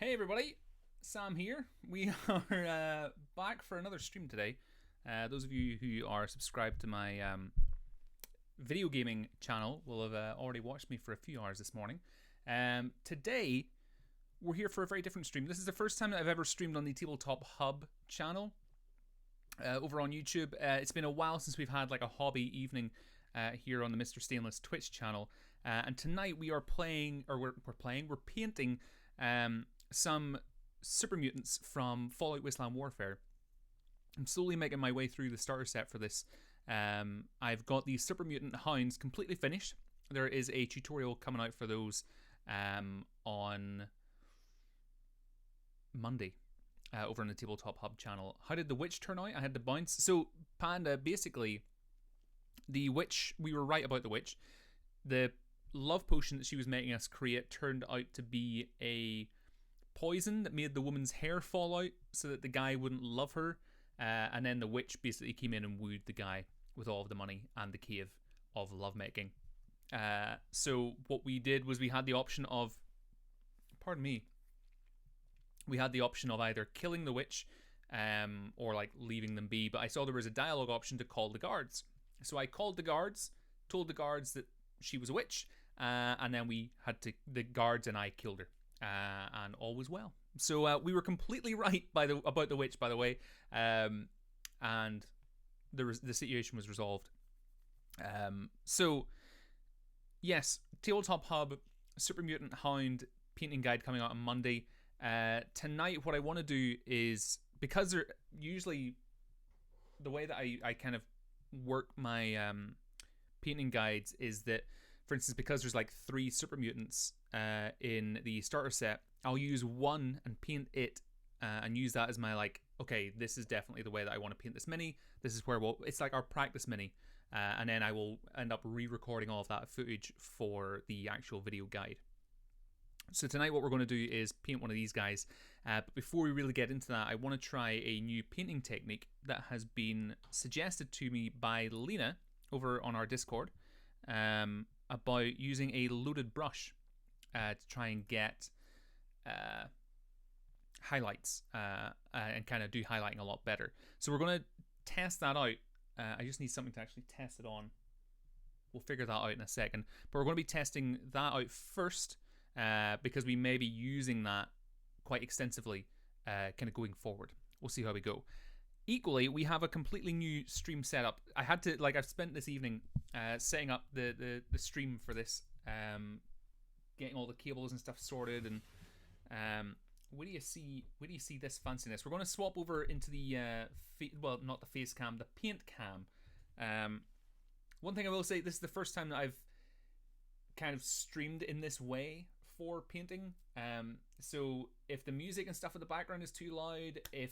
Hey everybody, Sam here. We are back for another stream today. Those of you who are subscribed to my video gaming channel will have already watched me for a few hours this morning. Today, we're here for a very different stream. This is the first time that I've ever streamed on the Tabletop Hub channel over on YouTube. It's been a while since we've had like a hobby evening here on the Mr. Stainless Twitch channel. And tonight we are playing, or we're painting some Super Mutants from Fallout Wasteland Warfare. I'm slowly making my way through the starter set for this. I've got the Super Mutant Hounds completely finished. There is a tutorial coming out for those on Monday over on the Tabletop Hub channel. How did the witch turn out? I had to bounce. So, Panda, basically, the witch, we were right about the witch. The love potion that she was making us create turned out to be a poison that made the woman's hair fall out so that the guy wouldn't love her. And then the witch basically came in and wooed the guy with all of the money and the cave of lovemaking. So what we did was we had the option of, pardon me, we had the option of either killing the witch or like leaving them be. But I saw there was a dialogue option to call the guards. So I called the guards, told the guards that she was a witch, and then we had to, the guards and I killed her. And all was well. So we were completely right about the witch, by the way, and the situation was resolved. So yes, Tabletop Hub, Super Mutant Hound painting guide coming out on Monday. Tonight, what I want to do is, because they're usually the way that I kind of work my painting guides is that, for instance, because there's like 3 Super Mutants in the starter set, I'll use one and paint it and use that as my like, okay, this is definitely the way that I want to paint this mini. This is where it's like our practice mini. And then I will end up re-recording all of that footage for the actual video guide. So tonight what we're going to do is paint one of these guys. But before we really get into that, I want to try a new painting technique that has been suggested to me by Lena over on our Discord about using a loaded brush to try and get highlights and kind of do highlighting a lot better. So we're going to test that out. I just need something to actually test it on. We'll figure that out in a second. But we're going to be testing that out first because we may be using that quite extensively kind of going forward. We'll see how we go. Equally, we have a completely new stream setup. I had to, like, I've spent this evening setting up the stream for this, getting all the cables and stuff sorted, and where do you see this fanciness? We're going to swap over into the well, not the face cam, the paint cam. One thing I will say, this is the first time that I've kind of streamed in this way for painting. So if the music and stuff in the background is too loud, if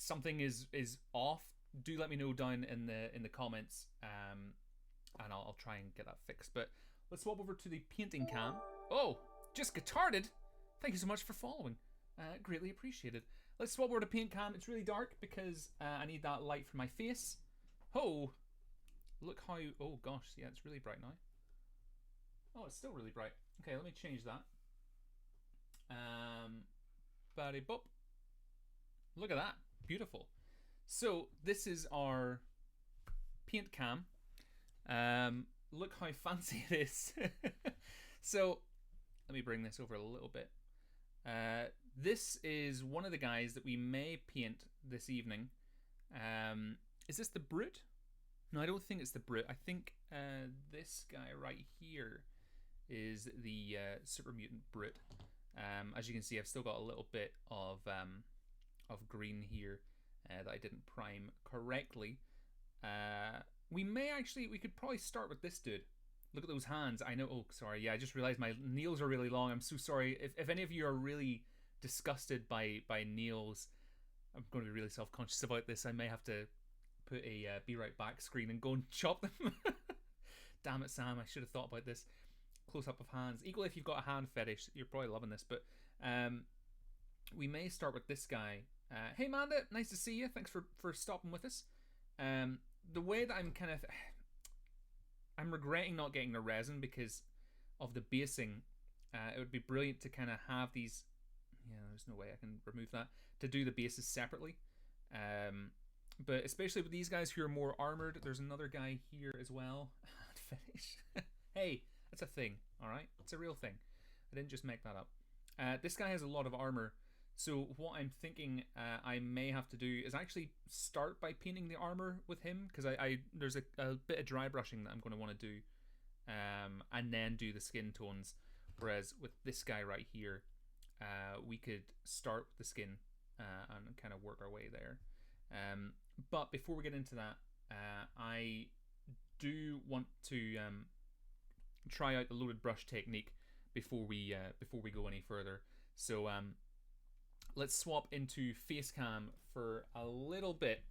something is off, do let me know down in the comments, and I'll try and get that fixed. But let's swap over to the painting cam. Oh, just guitarded. Thank you so much for following. Greatly appreciated. Let's swap over to paint cam. It's really dark because I need that light for my face. Oh, look how, oh gosh, yeah, it's really bright now. Oh, it's still really bright. Okay, let me change that. Buddy bop. Look at that. Beautiful. So this is our paint cam. Look how fancy it is. So let me bring this over a little bit. This is one of the guys that we may paint this evening. Is this the Brute? No, I don't think it's the Brute. I think this guy right here is the Super Mutant Brute. As you can see, I've still got a little bit of green here that I didn't prime correctly. We could probably start with this dude. Look at those hands. I know. Oh, sorry. Yeah, I just realized my nails are really long. I'm so sorry. If any of you are really disgusted by nails, I'm going to be really self-conscious about this. I may have to put a be right back screen and go and chop them. Damn it, Sam. I should have thought about this. Close up of hands. Equally, if you've got a hand fetish, you're probably loving this. But we may start with this guy. Hey, Manda. Nice to see you. Thanks for stopping with us. The way that I'm regretting not getting the resin because of the basing. It would be brilliant to kind of have these. Yeah, there's no way I can remove that. To do the bases separately. But especially with these guys who are more armored, there's another guy here as well. Finish. Hey, that's a thing, alright? It's a real thing. I didn't just make that up. This guy has a lot of armor, so what I'm thinking I may have to do is actually start by painting the armor with him, because there's a bit of dry brushing that I'm going to want to do, and then do the skin tones. Whereas with this guy right here, we could start with the skin and kind of work our way there. But before we get into that, I do want to try out the loaded brush technique before we go any further. So let's swap into face cam for a little bit,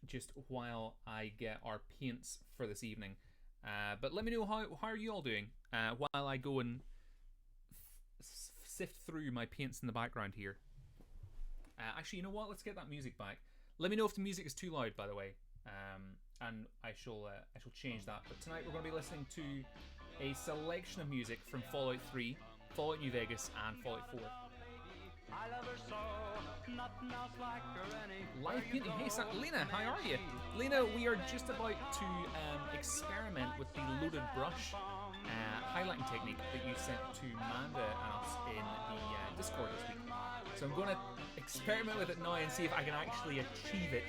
just while I get our paints for this evening. But let me know how are you all doing while I go and sift through my paints in the background here. Actually, you know what? Let's get that music back. Let me know if the music is too loud, by the way, and I shall change that. But tonight we're going to be listening to a selection of music from Fallout 3, Fallout New Vegas, and Fallout 4. Live painting. Hey, Lena, how are you? Lena, we are just about to experiment with the loaded brush highlighting technique that you sent to Manda and us in the Discord this week. So I'm going to experiment with it now and see if I can actually achieve it,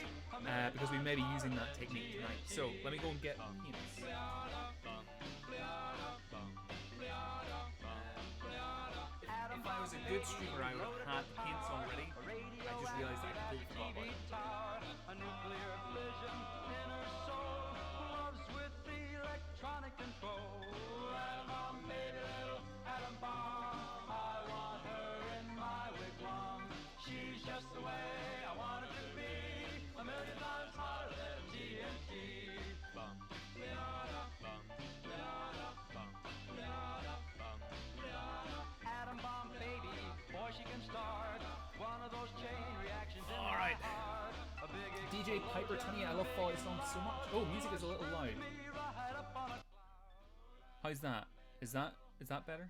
because we may be using that technique tonight. So let me go and get paints. If I was a good streamer, I would have had the paints already. I just realized I completely forgot about it. Alright. DJ Piper 20, I love Fallout songs so much. Oh, music is a little loud. How's that? Is that better?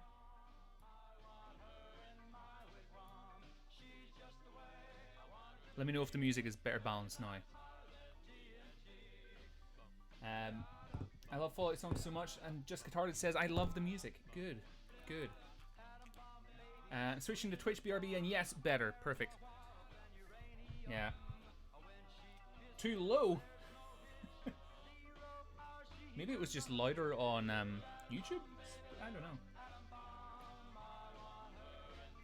Let me know if the music is better balanced now. I love Fallout songs so much, and Just Guitar says I love the music. Good, good. Switching to Twitch BRB, and yes, better, perfect. Yeah. Too low. Maybe it was just louder on YouTube. I don't know.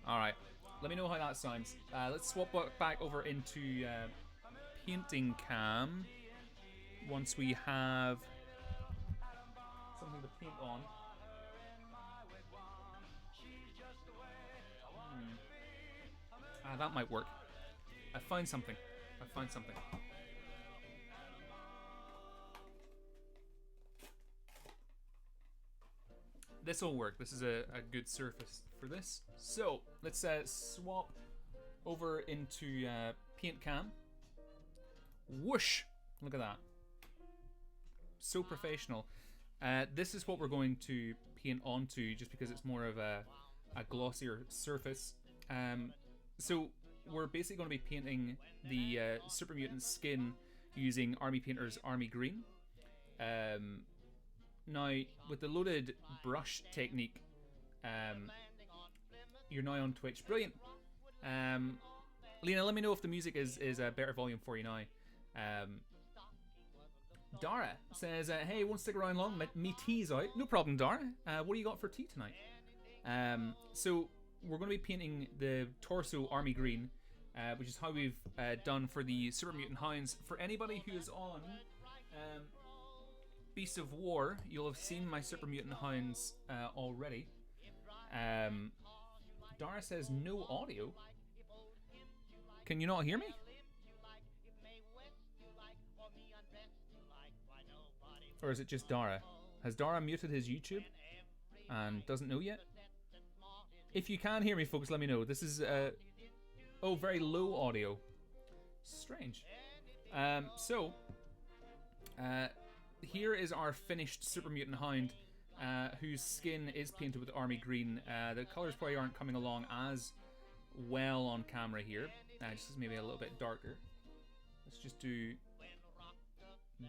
All right, let me know how that sounds. Let's swap back over into painting cam once we have something to paint on. That might work. I found something. This will work. This is a good surface for this. So let's swap over into paint cam. Whoosh! Look at that. So professional. This is what we're going to paint onto, just because it's more of a glossier surface. So we're basically going to be painting the Super Mutant skin using Army Painter's Army Green. Now, with the loaded brush technique, you're now on Twitch. Brilliant. Lena, let me know if the music is a better volume for you now. Dara says, hey, won't stick around long. Me tea's out. No problem, Dara. What do you got for tea tonight? So we're going to be painting the torso Army Green, which is how we've done for the Super Mutant Hounds. For anybody who is on Beasts of War, you'll have seen my Super Mutant Hounds already. Dara says no audio. Can you not hear me? Or is it just Dara? Has Dara muted his YouTube and doesn't know yet? If you can hear me, folks, let me know. This is very low audio. Strange. So here is our finished Super Mutant Hound. whose skin is painted with army green. The colors probably aren't coming along as well on camera here. Just maybe a little bit darker. Let's just do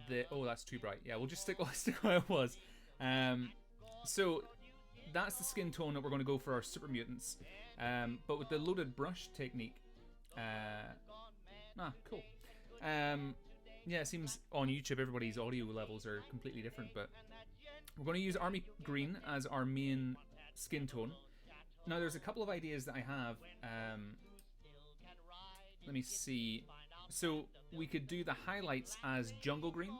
the... Oh, that's too bright. Yeah, we'll just stick how it was. So that's the skin tone that we're going to go for our Super Mutants. But with the loaded brush technique. Cool. Yeah, it seems on YouTube everybody's audio levels are completely different, but we're going to use army green as our main skin tone. Now there's a couple of ideas that I have. Let me see. So we could do the highlights as jungle green,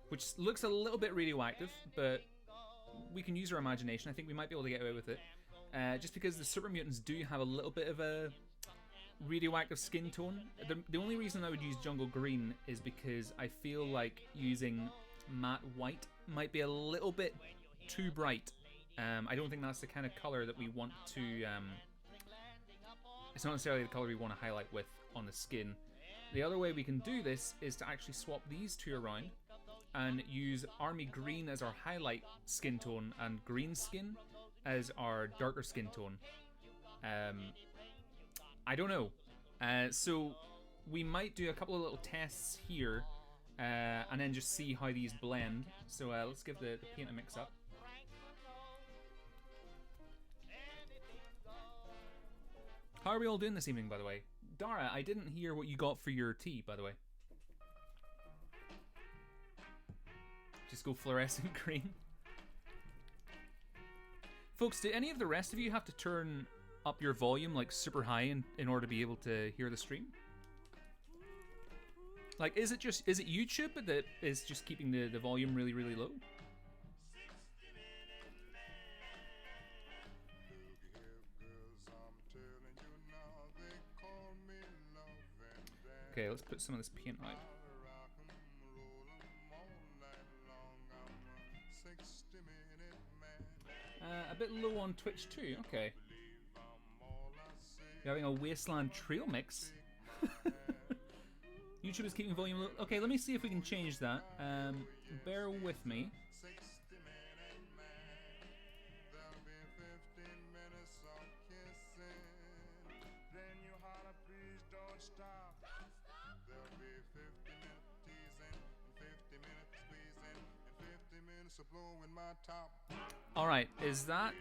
which looks a little bit radioactive, but we can use our imagination. I think we might be able to get away with it. Just because the Super Mutants do have a little bit of a radioactive skin tone. The only reason I would use jungle green is because I feel like using matte white might be a little bit too bright. I don't think that's the kind of color that we want to... it's not necessarily the color we want to highlight with on the skin. The other way we can do this is to actually swap these two around and use army green as our highlight skin tone and green skin as our darker skin tone. I don't know. So we might do a couple of little tests here and then just see how these blend. So let's give the paint a mix up. How are we all doing this evening, by the way? Dara, I didn't hear what you got for your tea, by the way. Just go fluorescent green. Folks, do any of the rest of you have to turn up your volume like super high in order to be able to hear the stream? Like, is it YouTube that is just keeping the volume really, really low? Okay, let's put some of this paint out. A bit low on Twitch too, okay. You're having a Wasteland Trail mix? YouTube is keeping volume low. Okay, let me see if we can change that. Bear with me. Alright, is that,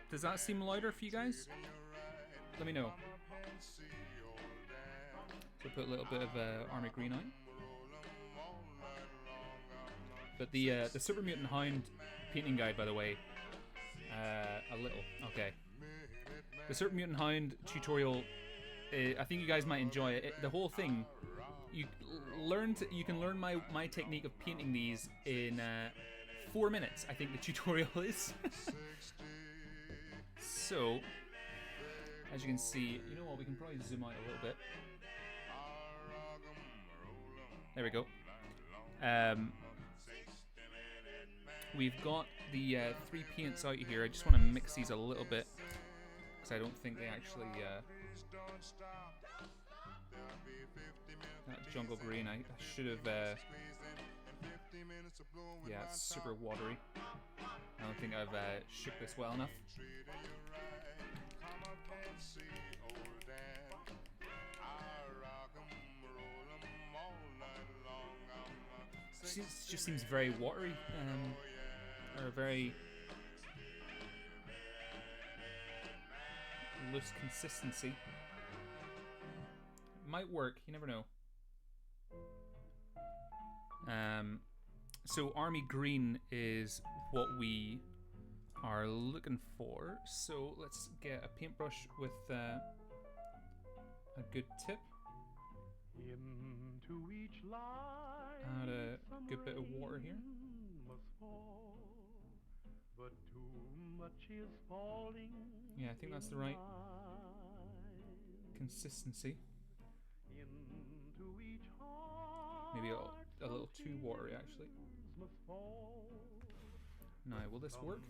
does that seem louder for you guys? Let me know. So put a little bit of army green on. But the Super Mutant Hound painting guide, by the way, a little, okay. The Super Mutant Hound tutorial, I think you guys might enjoy it. The whole thing, you can learn my technique of painting these in 4 minutes, I think the tutorial is. So, as you can see, you know what, we can probably zoom out a little bit. There we go. We've got the 3 paints out here. I just want to mix these a little bit, because I don't think they actually... that jungle green, I should have... yeah, it's super watery. I don't think I've shook this well enough. It just seems very watery, or very loose consistency. Might work, you never know. So army green is what we are looking for. So let's get a paintbrush with a good tip. Add a good bit of water here. Yeah, I think that's the right consistency. Maybe a little too watery, actually. Now, will this work?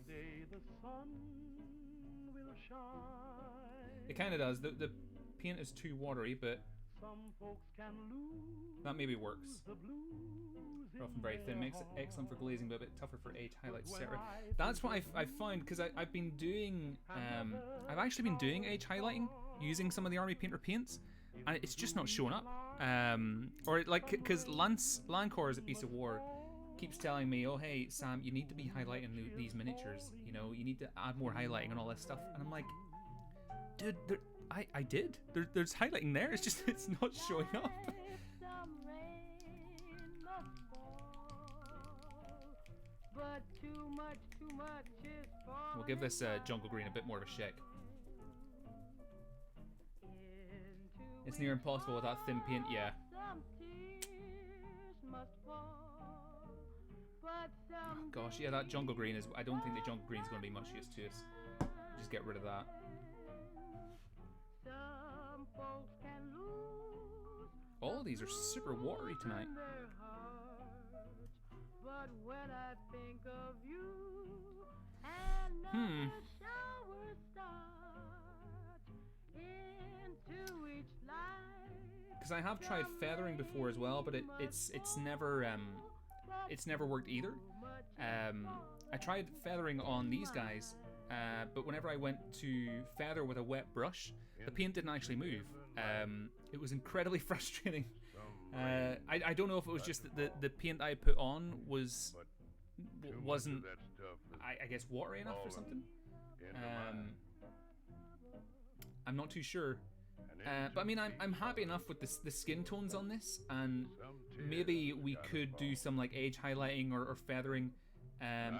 It kind of does. The paint is too watery, but that maybe works. They're often very thin. Makes it excellent for glazing, but a bit tougher for edge highlights, etc. That's what I've found, because I've been doing, I've actually been doing edge highlighting using some of the Army Painter paints, and it's just not showing up. Or like, because Lancor is a piece of war. Keeps telling me, oh hey Sam, you need to be highlighting these miniatures, you know, you need to add more highlighting and all this stuff, and I'm like, dude, I did, there's highlighting there, it's just, it's not showing up. We'll give this jungle green a bit more of a shake. It's near impossible with that thin paint, yeah. Oh gosh, yeah, that jungle green is, I don't think the jungle green is going to be much use to us. Just get rid of that. All these are super watery tonight. Because I have tried feathering before as well, but it's never worked either. I tried feathering on these guys, but whenever I went to feather with a wet brush, the paint didn't actually move. It was incredibly frustrating. I don't know if it was just that the paint I put on wasn't, I guess, watery enough or something. I'm not too sure. But I mean, I'm happy enough with the skin tones on this, and maybe we could do some like edge highlighting or feathering.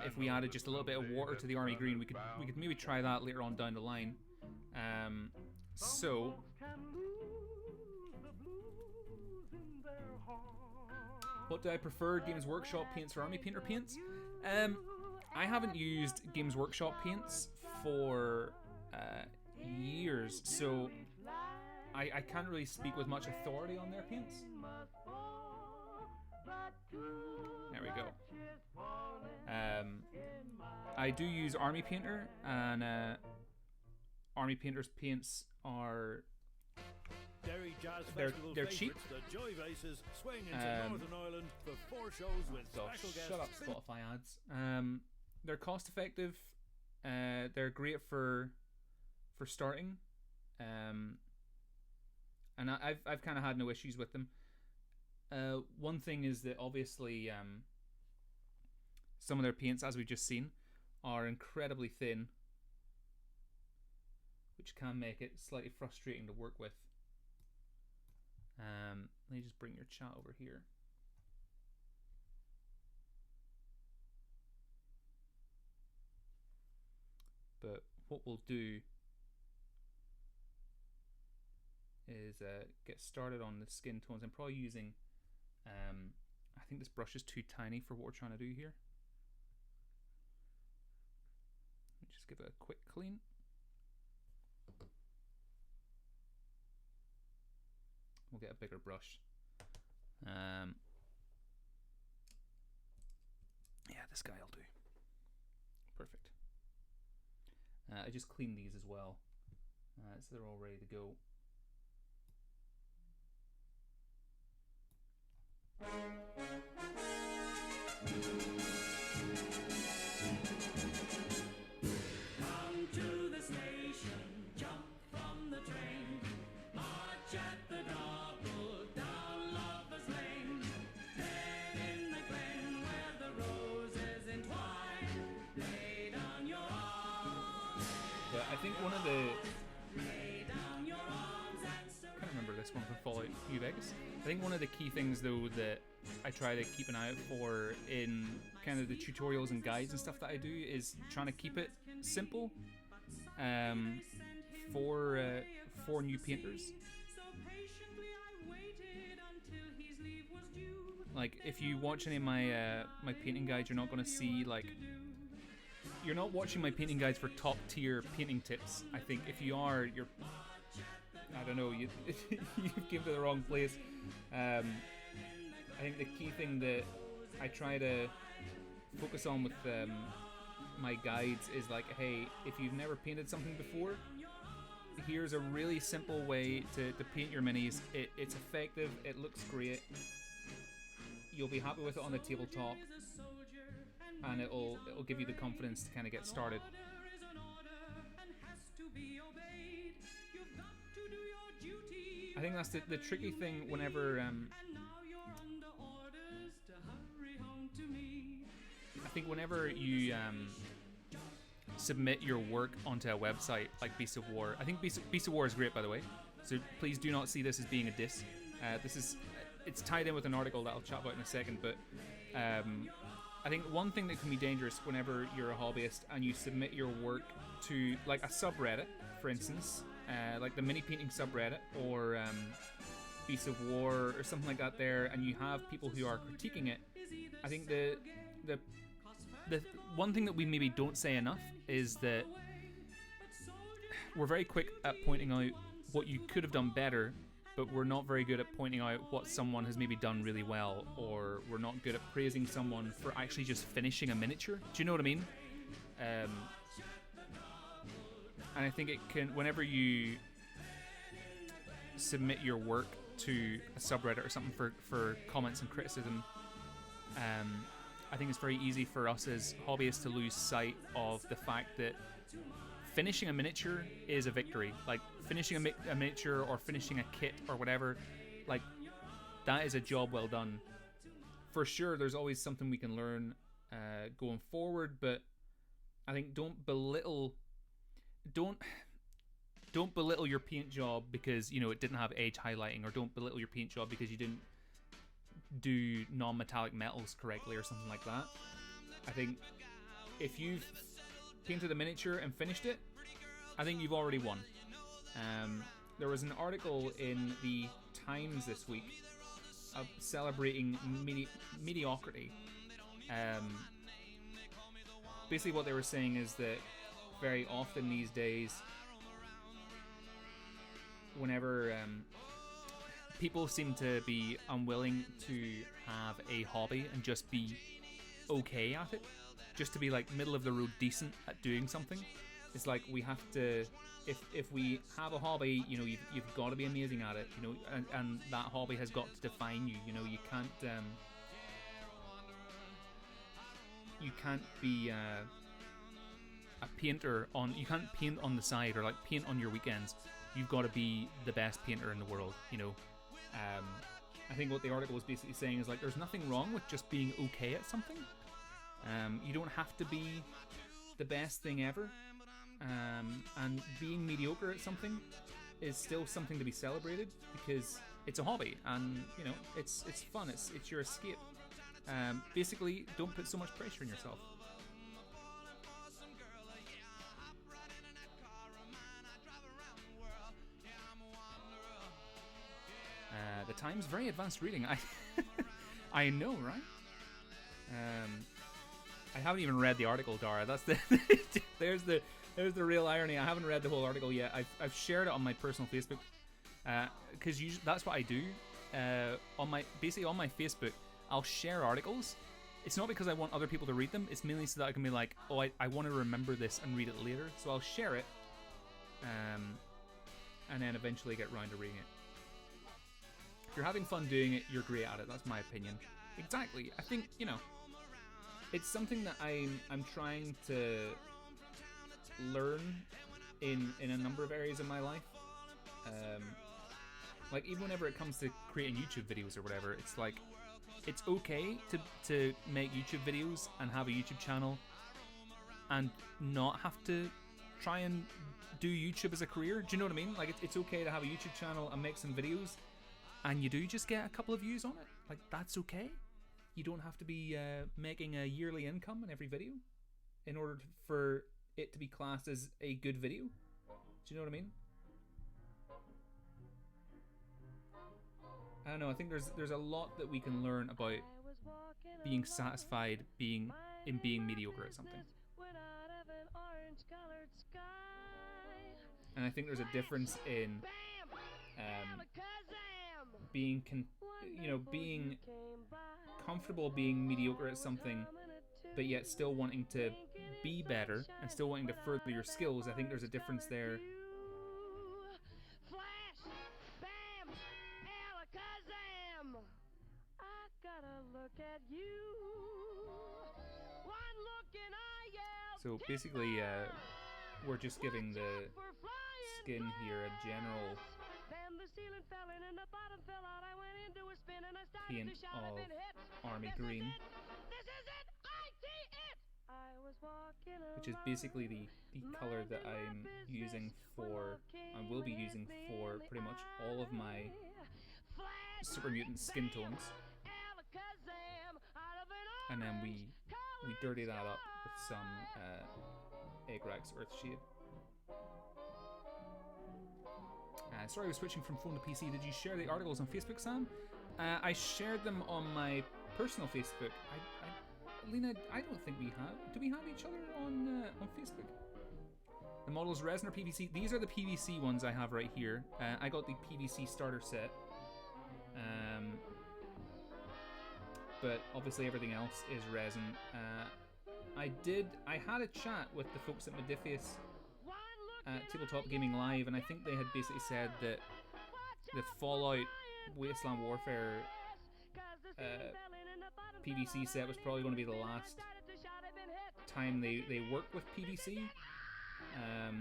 If we added just a little bit of water to the army green, we could maybe try that later on down the line. So what do I prefer, Games Workshop paints or Army Painter paints? I haven't used Games Workshop paints for years, so I can't really speak with much authority on their paints. There we go. I do use Army Painter, and Army Painter's paints are they're cheap. Shut up, Spotify ads. They're cost effective. They're great for starting. And I've kind of had no issues with them. One thing is that obviously some of their paints, as we've just seen, are incredibly thin, which can make it slightly frustrating to work with. Let me just bring your chat over here. But what we'll do is get started on the skin tones. I'm probably using, I think this brush is too tiny for what we're trying to do here. Let me just give it a quick clean. We'll get a bigger brush. Yeah, this guy will do. Perfect. I just cleaned these as well, so they're all ready to go. Come to the station, jump from the train, march at the double down Lover's Lane, then in the glen where the roses entwine, lay down your arms. Yeah, I think one of the, Lay down your arms and I can't remember this one from Fallout New Vegas. I think one of the key things though that I try to keep an eye out for in kind of the tutorials and guides and stuff that I do is trying to keep it simple for new painters. Like if you watch any of my my painting guides, you're not going to see like, you're not watching my painting guides for top tier painting tips. I think if you are, you're, I don't know, you've came to the wrong place. I think the key thing that I try to focus on with my guides is like, hey, if you've never painted something before, here's a really simple way to paint your minis. It's effective, it looks great, you'll be happy with it on the tabletop, and it'll give you the confidence to kind of get started. I think that's the tricky thing whenever I think whenever you submit your work onto a website like Beast of War. I think Beast of War is great, by the way, so please do not see this as being a diss. It's tied in with an article that I'll chat about in a second, but I think one thing that can be dangerous whenever you're a hobbyist and you submit your work to like a subreddit, for instance, like the mini painting subreddit or Beast of War or something like that there, and you have people who are critiquing it. I think the one thing that we maybe don't say enough is that we're very quick at pointing out what you could have done better, but we're not very good at pointing out what someone has maybe done really well, or we're not good at praising someone for actually just finishing a miniature. Do you know what I mean? And I think it can, whenever you submit your work to a subreddit or something for comments and criticism, I think it's very easy for us as hobbyists to lose sight of the fact that finishing a miniature is a victory. Like, finishing a miniature or finishing a kit or whatever, like, that is a job well done. For sure, there's always something we can learn going forward, but I think don't belittle your paint job because, you know, it didn't have edge highlighting, or don't belittle your paint job because you didn't do non-metallic metals correctly or something like that. I think if you've painted a miniature and finished it, I think you've already won. There was an article in the Times this week celebrating mediocrity. Basically what they were saying is that very often these days, whenever people seem to be unwilling to have a hobby and just be okay at it, just to be like middle of the road decent at doing something. It's like we have to, if we have a hobby, you know, you've got to be amazing at it, you know, and that hobby has got to define you. You know, you can't be a painter on, you can't paint on the side or like paint on your weekends. You've got to be the best painter in the world, you know. I think what the article was basically saying is like there's nothing wrong with just being okay at something. You don't have to be the best thing ever, and being mediocre at something is still something to be celebrated because it's a hobby, and you know it's fun. It's your escape. Basically, don't put so much pressure on yourself. The Times, very advanced reading. I know, right? I haven't even read the article, Dara. That's the there's the real irony. I haven't read the whole article yet. I've shared it on my personal Facebook because that's what I do. On my Facebook, I'll share articles. It's not because I want other people to read them. It's mainly so that I can be like, oh, I want to remember this and read it later. So I'll share it, and then eventually get round to reading it. If you're having fun doing it, you're great at it. That's my opinion. Exactly. I think, you know, it's something that I'm trying to learn in a number of areas of my life. Like even whenever it comes to creating YouTube videos or whatever, it's like it's okay to make YouTube videos and have a YouTube channel and not have to try and do YouTube as a career. Do you know what I mean? Like it's okay to have a YouTube channel and make some videos, and you do just get a couple of views on it. Like that's okay. You don't have to be making a yearly income in every video in order for it to be classed as a good video. Do you know what I mean? I don't know. I think there's a lot that we can learn about being satisfied being mediocre at something. And I think there's a difference in being comfortable being mediocre at something, but yet still wanting to be better and still wanting to further your skills. I think there's a difference there. So basically, we're just giving the skin here a general paint of army green, which is basically the color that I'm using for, and will be using for pretty much all of my Super Mutant skin tones. And then we dirty that up with some Eggrex Earthshade. Sorry, I was switching from phone to PC. Did you share the articles on Facebook, Sam? I shared them on my personal Facebook. Lena, I don't think we have. Do we have each other on Facebook? The models resin or PVC. These are the PVC ones I have right here. I got the PVC starter set. But obviously everything else is resin. I had a chat with the folks at Modifius Tabletop Gaming Live, and I think they had basically said that the Fallout Wasteland Warfare PVC set was probably going to be the last time they work with PVC. I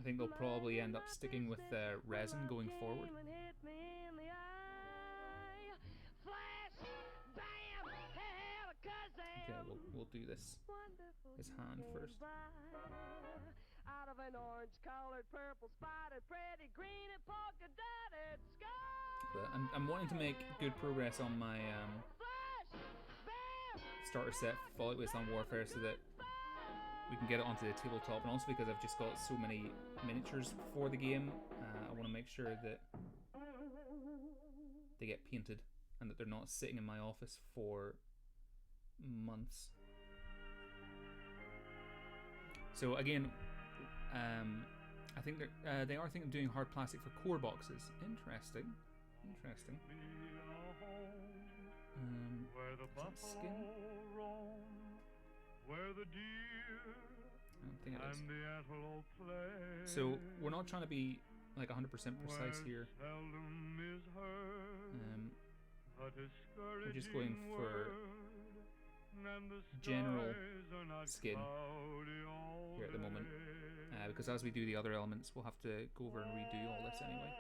think they'll probably end up sticking with resin going forward. Okay, we'll do this hand first. Out of an orange-colored, purple spotted, pretty green and polka-dotted sky. But I'm wanting to make good progress on my starter set for Fallout Wasteland Warfare so that we can get it onto the tabletop, and also because I've just got so many miniatures for the game, I want to make sure that they get painted and that they're not sitting in my office for months. So again, I think they are thinking of doing hard plastic for core boxes. Interesting. Skin? I don't think it is. So we're not trying to be like 100% precise here. We're just going for general skin here at the moment, because as we do the other elements we'll have to go over and redo all this anyway.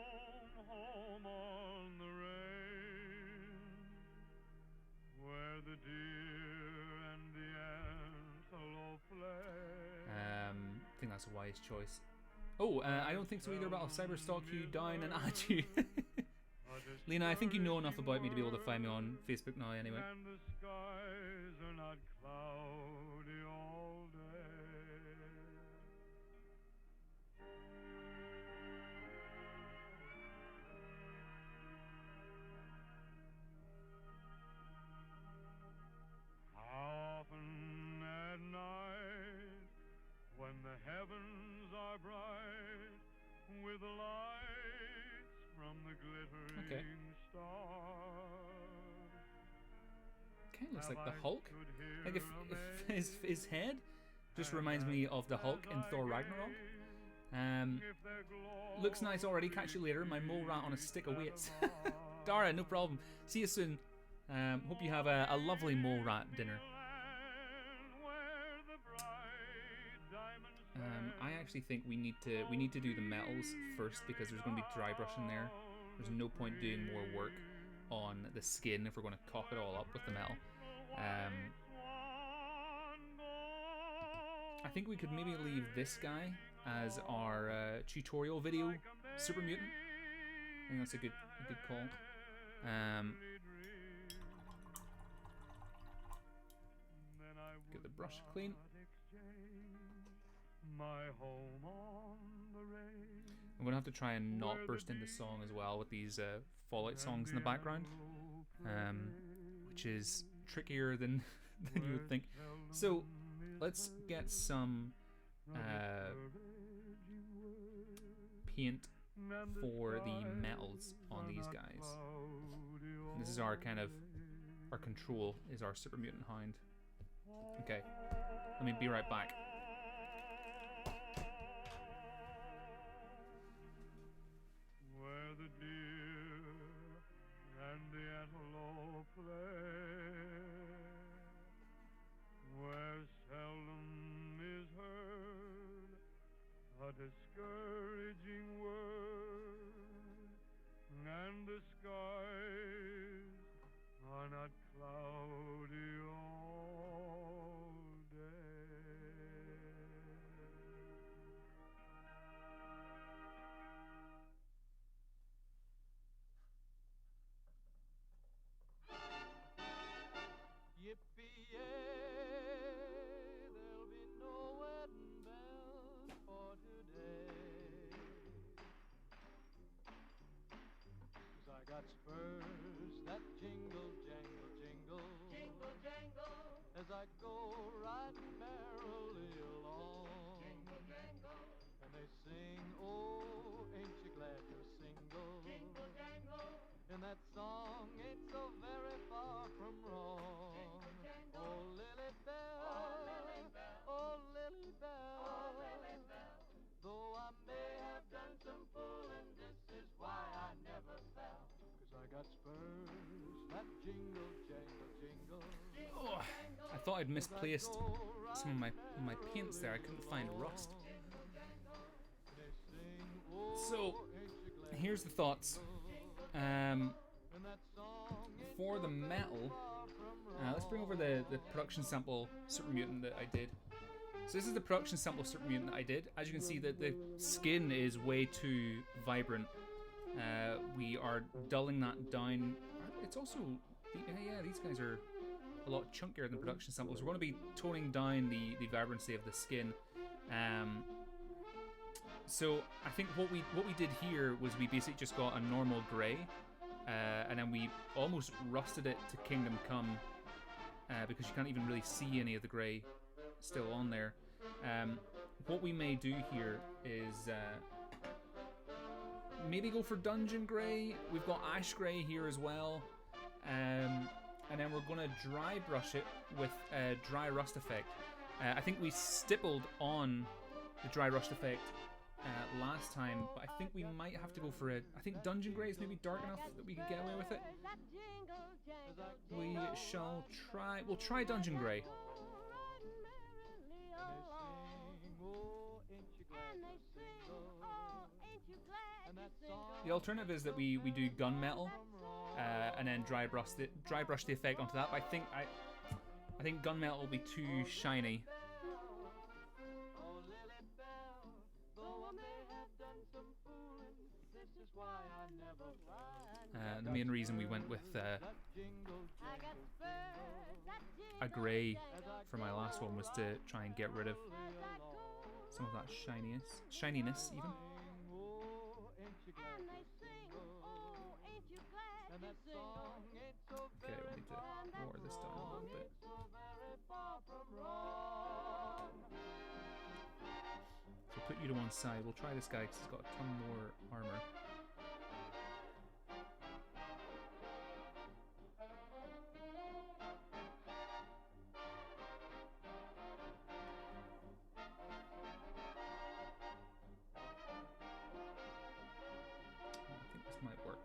I think that's a wise choice. I don't think so either, but I'll cyberstalk you down and add you. Lena, I think you know enough about me to be able to find me on Facebook now anyway. Often at night, when the heavens are bright with lights from the glittering stars. Kind of looks like the Hulk. Like if his head just reminds me of the Hulk in Thor Ragnarok. Looks nice already. Catch you later. My mole rat on a stick awaits. Dara, no problem. See you soon. Hope you have a lovely mole rat dinner. I actually think we need to do the metals first, because there's going to be dry brush in there. There's no point doing more work on the skin if we're going to cock it all up with the metal. I think we could maybe leave this guy as our tutorial video Super Mutant. I think that's a good call. Get the brush clean. I'm gonna have to try and not burst into song as well with these Fallout songs in the background, which is trickier than you would think. So let's get some paint for the metals on these guys. And this is our control is our Super Mutant Hound. Okay, let me be right back. Where the deer and the antelope play, where discouraging word, and the skies are not cloudy all day. Yippee-yay, there'll be no wedding bells for today. 'Cause I got spurs that jingle, jangle, jingle, jingle, jangle, as I go riding merrily along. Jingle, jangle, and they sing, oh, ain't you glad you're single? Jingle, jangle, and that song ain't so very far from wrong. Jingle, oh, Lily Bell, oh, Lily Bell, oh, Lily Bell, oh, Lily Bell. Though I may have done some fooling, this is why I never fell. 'Cause I got spurs that jingle, jangle, jingle. Oh, I thought I'd misplaced some of my paints there. I couldn't find rust. So here's the thoughts. For the metal, let's bring over the production sample Super Mutant that I did. So this is the production sample Super Mutant that I did. As you can see, the skin is way too vibrant. We are dulling that down. It's also, yeah, these guys are a lot chunkier than production samples. We're going to be toning down the vibrancy of the skin. So I think what we did here was we basically just got a normal grey, and then we almost rusted it to Kingdom Come, because you can't even really see any of the grey still on there. What we may do here is maybe go for Dungeon Grey. We've got Ash Grey here as well, and then we're going to dry brush it with a dry rust effect. I think we stippled on the dry rust effect last time, but I think we might have to go for it. I think Dungeon Grey is maybe dark enough that we can get away with it. We shall try. We'll try Dungeon Grey. The alternative is that we do gunmetal, and then dry brush the effect onto that. But I think gunmetal will be too shiny. The main reason we went with a grey for my last one was to try and get rid of some of that shininess even. Okay, we need to lower this down a little bit. So put you to one side. We'll try this guy because he's got a ton more armor. I think this might work.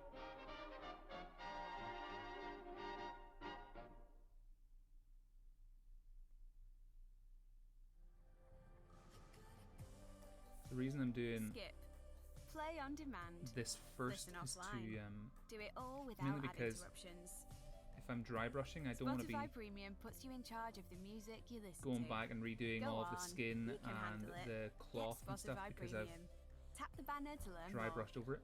The reason I'm doing Play on demand. this first is to do it all without mainly because interruptions. if I'm dry brushing, I don't want to be Spotify Premium puts you in charge of the music you listen going to. back and redoing Go all of the on, skin you can and handle it. the cloth Get and stuff Spotify because Premium. Tap the banner to learn I've dry more. brushed over it.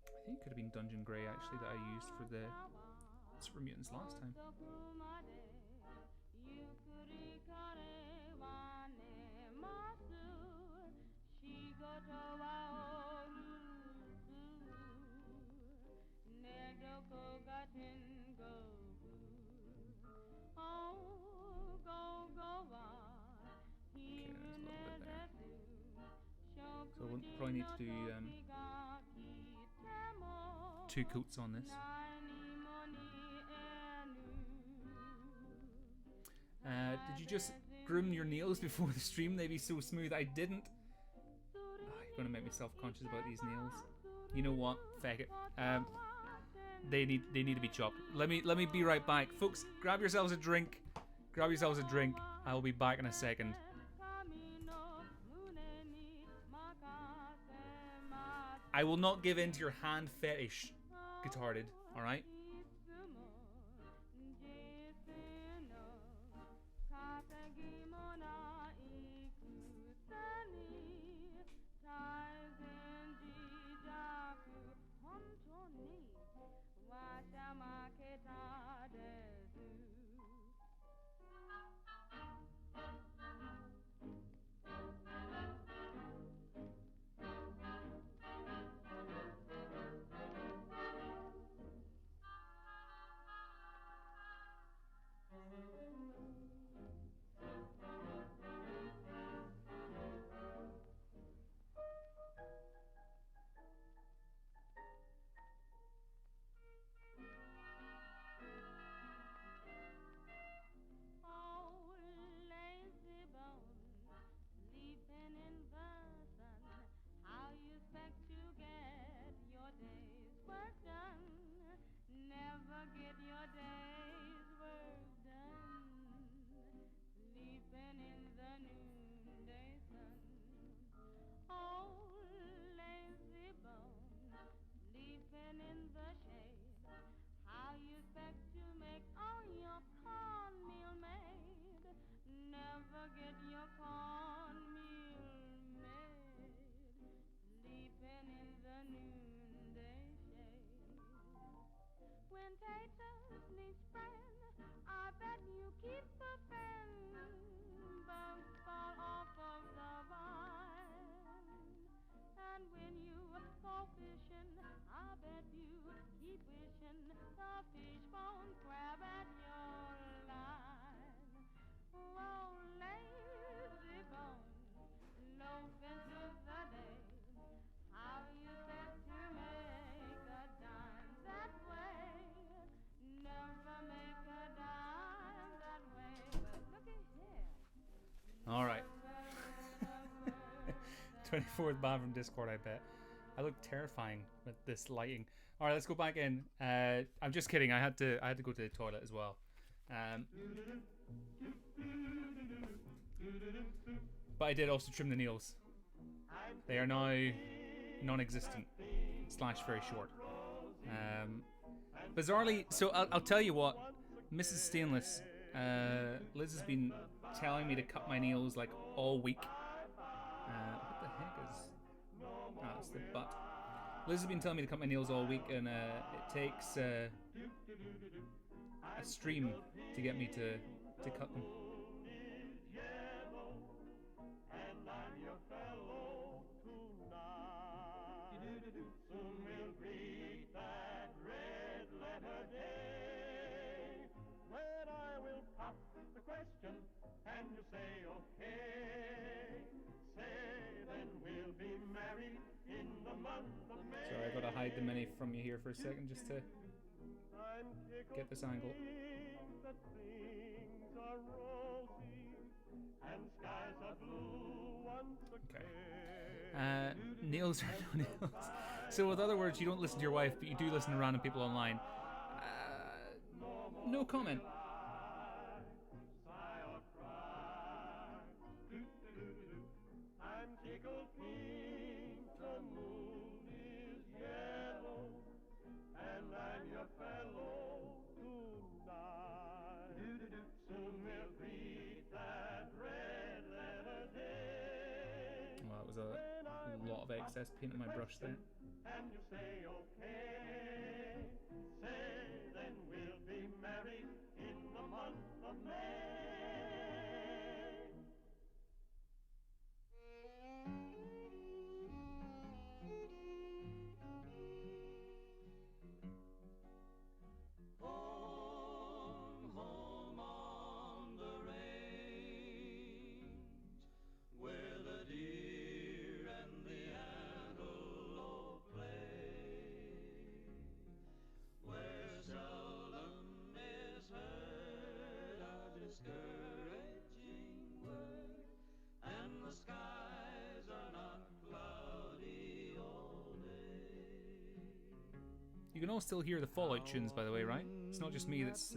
I think it could have been Dungeon Grey actually that I used for the Super Mutants last time. Okay, there's a little bit there. So we'll probably need to do 2 coats on this. Did you just groom your nails before the stream? They'd be so smooth. I didn't. Oh, you're gonna make me self-conscious about these nails. You know what? Feck it. They need to be chopped. Let me be right back, folks. Grab yourselves a drink. Grab yourselves a drink. I will be back in a second. I will not give in to your hand fetish, Guitarded. All right. All right. 24th ban from Discord, I bet. I look terrifying with this lighting. All right, let's go back in. I'm just kidding. I had to go to the toilet as well. But I did also trim the nails. They are now non-existent / very short. Bizarrely, so I'll tell you what, Mrs. Stainless, Liz has been telling me to cut my nails like all week. What the heck is? Ah, it's the butt. Liz has been telling me to cut my nails all week, and it takes a stream to get me to cut them. Question, and you say okay. Say then we'll be married in the month of May. Sorry, I gotta hide the mini from you here for a second just to get this angle. That things are rosy and skies are blue once again. Nails are no nails. So with other words, you don't listen to your wife, but you do listen to random people online. No comment. Well, it was a lot of excess paint on my brush there. And you say okay, say then we'll be married in the month of May. Home on the range, where the deer and the antelope all still hear the Fallout tunes, by the way, right? It's not just me that's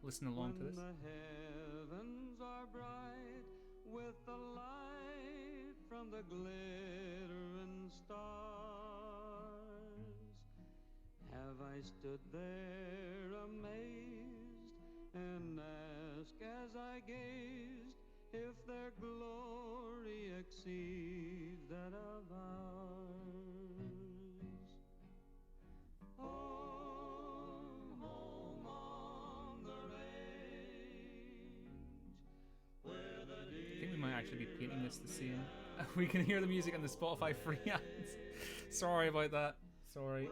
listening along to this. The heavens are bright with the light from the glittering stars. Have I stood there amazed and asked as I gazed if their glory exceeds that of ours? Home, home on the range, where the I think we might actually be painting this the same. We can hear the music on the Spotify free ads. Sorry about that. Sorry.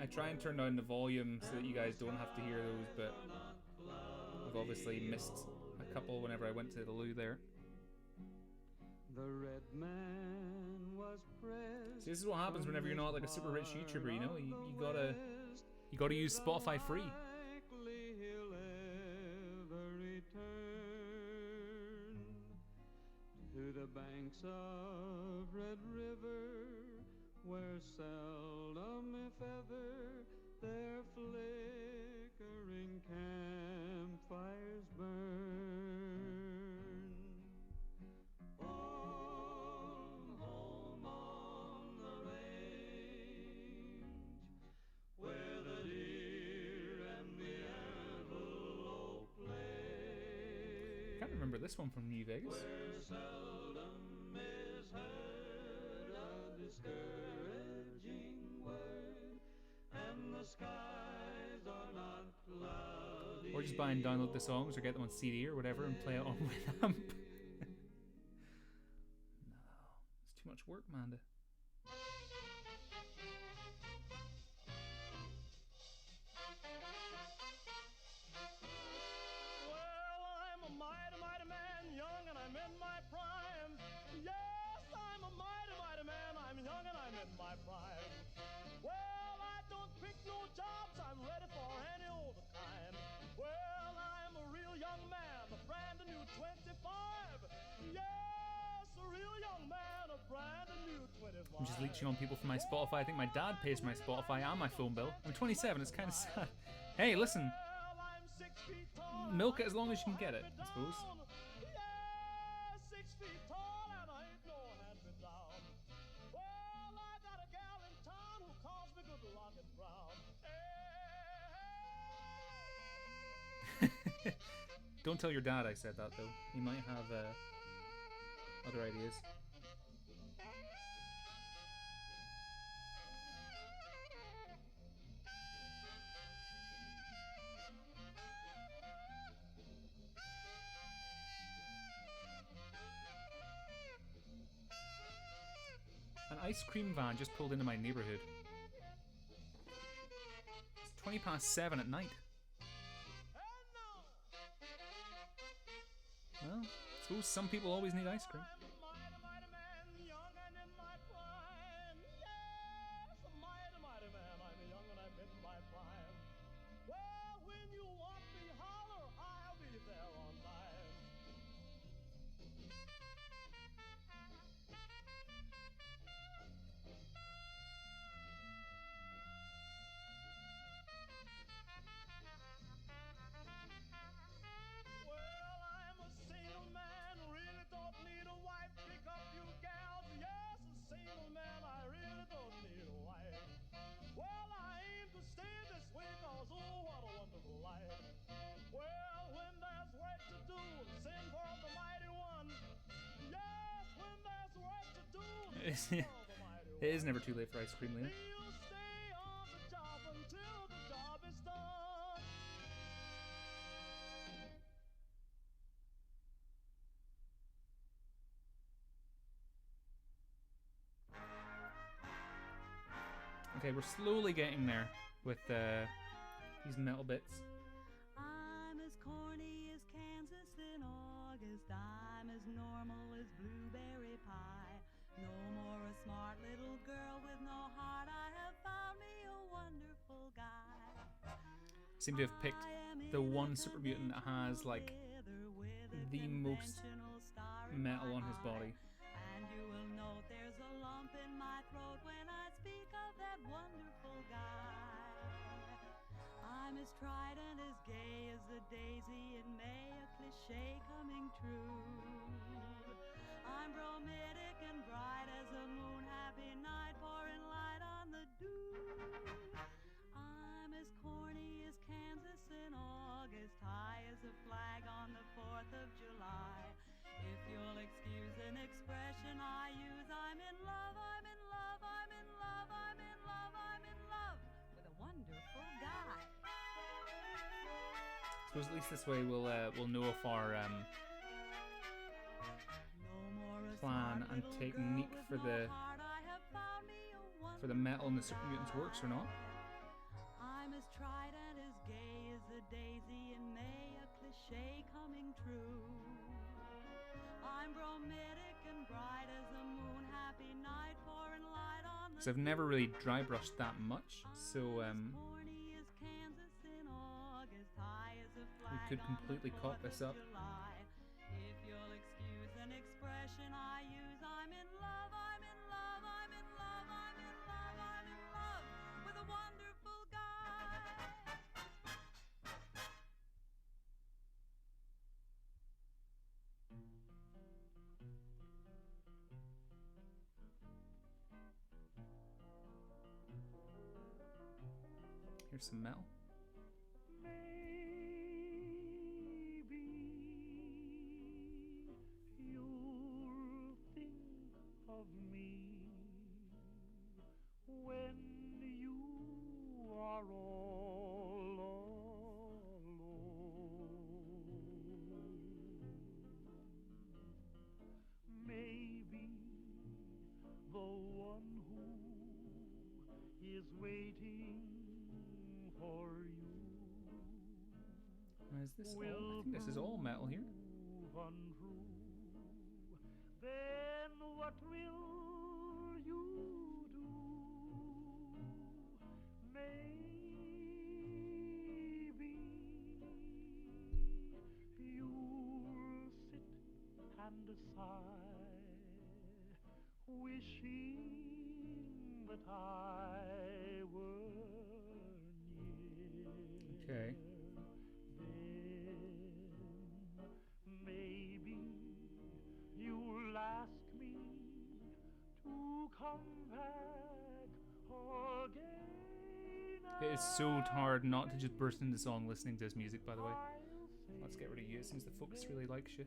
I try and turn down the volume so that you guys don't have to hear those, but I've obviously missed a couple whenever I went to the loo there. The red man was pressed. See, this is what happens whenever you're not like a super rich YouTuber, you know? You gotta use Spotify free. Likely he'll ever return to the banks of Red River, where seldom, if ever, their flickering campfires burn. Home, home on the range, where the deer and the antelope play. I can't remember this one from New Vegas. Where seldom is heard a discouraging word, and the skies are not cloudy. Or just buy and download the songs or get them on CD or whatever and play it on Winamp. No, it's too much work, Manda. Well, I'm a mighty, mighty man, young and I'm in my prime. Yes, I'm a mighty, mighty man, I'm young and I'm in my prime. Well, I don't pick no jobs, I'm ready for any old kind. Well, I'm a real young man, a brand new 25. Yes, a real young man, a brand new 25. I'm just leeching on people for my Spotify. I think my dad pays for my Spotify and my phone bill. I'm 27, it's kind of sad. Hey, listen. Well, I'm 6 feet tall. Milk it as long as you can get it, I suppose. Yeah, 6 feet tall and I ain't no hand me down. Well, I got a gal in town who calls me Good Looking Brown. Hey. Don't tell your dad I said that, though. He might have other ideas. An ice cream van just pulled into my neighborhood. It's 7:20 at night. Well, I suppose some people always need ice cream. I'm a mighty, mighty man, young and in my prime. Yes, a mighty, mighty man, I'm young and I'm in my prime. Well, when you want me, holler, I'll be there on time. Well, I'm a single man, really don't need a wife. Pick up you gals, yes, a single man, I really don't need a wife. Well, I aim to stay this way, cause oh, what a wonderful life. Well, when there's work to do, sing for the mighty one. Yes, when there's work to do, sing for the mighty one. It is never too late for ice cream, Lena. You'll stay on the job until the job is done. Okay, we're slowly getting there with these metal bits. I'm as corny as Kansas in August. I'm as normal as blueberry pie. No more a smart little girl with no heart. I have found me a wonderful guy. Seem to have picked the one super mutant that has like the most metal on his body. And you will note I'm as tried and as gay as the daisy in May, a cliche coming true. I'm bromidic and bright as a moon, happy night, pouring light on the dew. I'm as corny as Kansas in August, high as a flag on the 4th of July. If you'll excuse an expression I use, I'm in love, I'm in love, I'm in love, I'm in love, I'm in love with a wonderful guy. Suppose at least this way we'll know if our plan and technique for the metal and the Super Mutants works or not. I'm as tried and as gay as a daisy in May, a cliche coming true. I'm bromidic and bright as the moon, happy night, pouring light on the. Because I've never really dry brushed that much, so Corny as Kansas in August, high as a flag we could completely on the cock 4th this of up. July. If you'll excuse an expression I use, I'm in love, I'm in love, I'm in love, I'm in love, I'm in love with a wonderful guy. Here's some metal. Maybe you'll think of me when you are all alone. Maybe the one who is waiting for you Is this all? I think this is all metal here. untrue. Then what will you do? Maybe you'll sit and sigh, wishing that I were near. Okay. Maybe you'll ask me to come back again. It is so hard not to just burst into song listening to this music, by the way. I'll say Let's get rid of you. It seems the focus really likes you.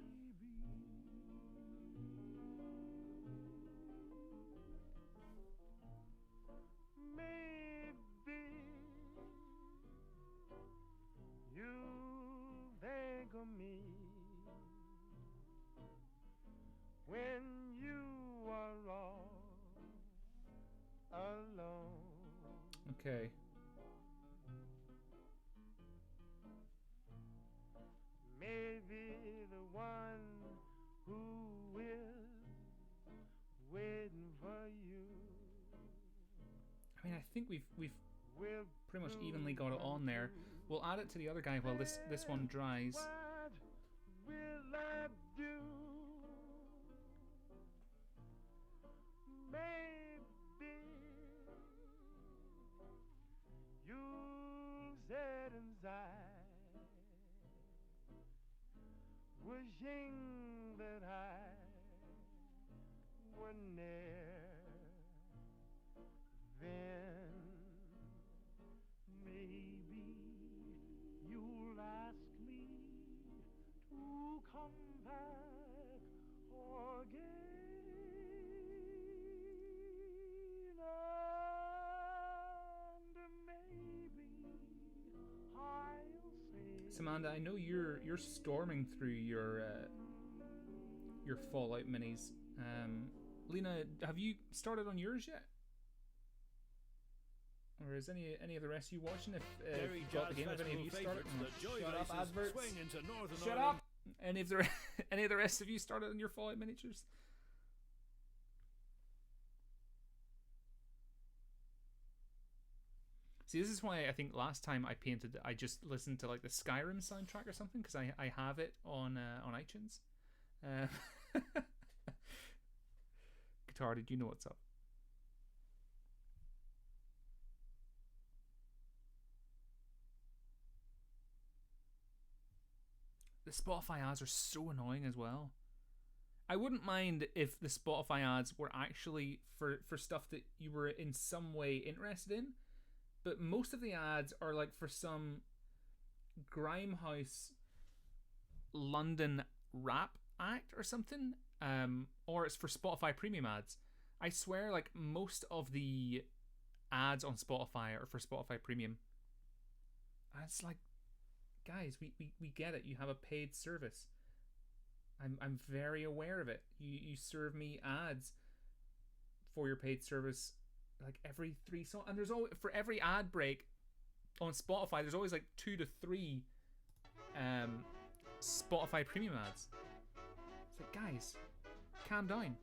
maybe you think of me when you are all alone. Okay. Maybe the one who is waiting for you I mean, I think we've will pretty much evenly got it on there. We'll add it to the other guy while this one dries. What will I do? Maybe you'll sit inside, wishing that I were near. Then maybe you'll ask me to come back again, and maybe I'll say Samantha, I know you're storming through your Fallout minis. Lena, have you started on yours yet? Or is any of the rest of you watching? If Derry you've got the Jazz game, if any of you Festival started, favourites, the Joy shut up, Races adverts. swing into Northern Shut Ireland. up. Any of the rest of you started on your Fallout miniatures? See, this is why I think last time I painted, I just listened to like the Skyrim soundtrack or something because I have it on iTunes. Guitar, did you know what's up? the Spotify ads are so annoying as well. I wouldn't mind if the Spotify ads were actually for stuff that you were in some way interested in, but most of the ads are like for some Grimehouse London rap act or something, or it's for Spotify premium ads. I swear, like, most of the ads on Spotify are for Spotify premium. And it's like, guys, we get it. You have a paid service. I'm very aware of it. You serve me ads for your paid service like every 3 songs, and there's always, for every ad break on Spotify, there's always like 2 to 3 Spotify premium ads. It's like, guys, calm down.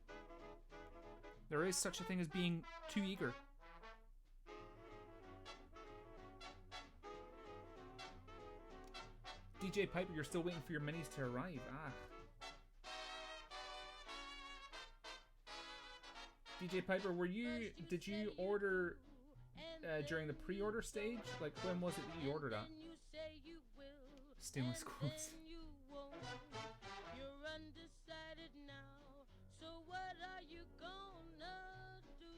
There is such a thing as being too eager. DJ Piper, you're still waiting for your minis to arrive. DJ Piper, did you order during the pre-order stage? Like, when was it that you ordered that? Stainless quotes. You're undecided now, so what are you gonna do?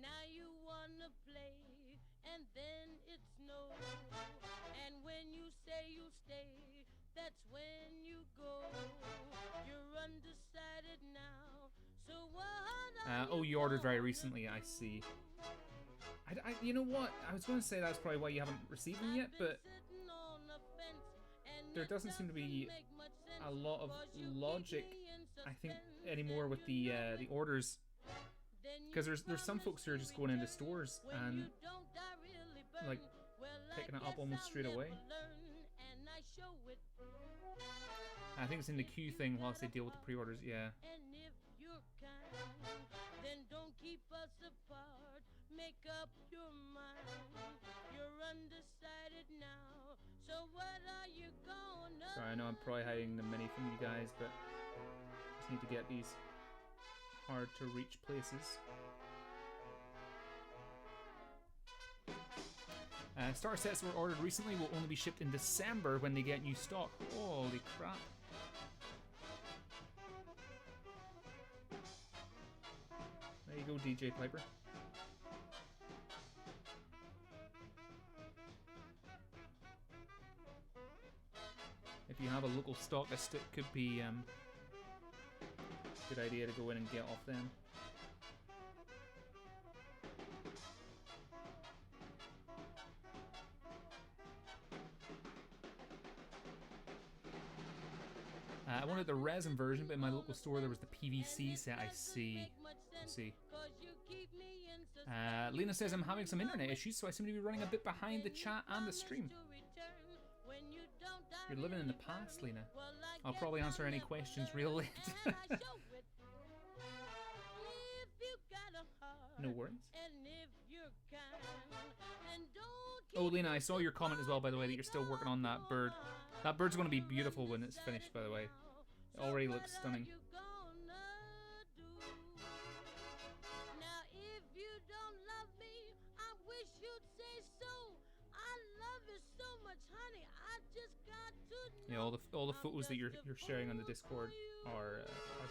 Now you wanna play, and then it's no. And when you say you stay, that's when you go. You're undecided now, so what are you ordered very recently, I see. You know what? I was going to say that's probably why you haven't received them yet, but there doesn't seem to be a lot of logic, I think, anymore with the orders, because there's some folks who are just going into stores and like picking it up almost straight away. I think it's in the queue thing whilst they deal with the pre-orders. Yeah. Make up your mind. You're undecided now. So what are you gonna? Sorry, I know I'm probably hiding the mini from you guys, but I just need to get these hard to reach places. Starter sets were ordered recently will only be shipped in December when they get new stock. Holy crap. There you go, DJ Piper. If you have a local stockist, it could be a good idea to go in and get off them. I wanted the resin version, but in my local store there was the PVC set. I see. Lena says I'm having some internet issues, so I seem to be running a bit behind the chat and the stream. You're living in the past, Lena. I'll probably answer any questions real late. No worries. Oh, Lena, I saw your comment as well, by the way, that you're still working on that bird. That bird's going to be beautiful when it's finished, by the way. It already looks stunning. Yeah, all the photos that you're sharing on the Discord are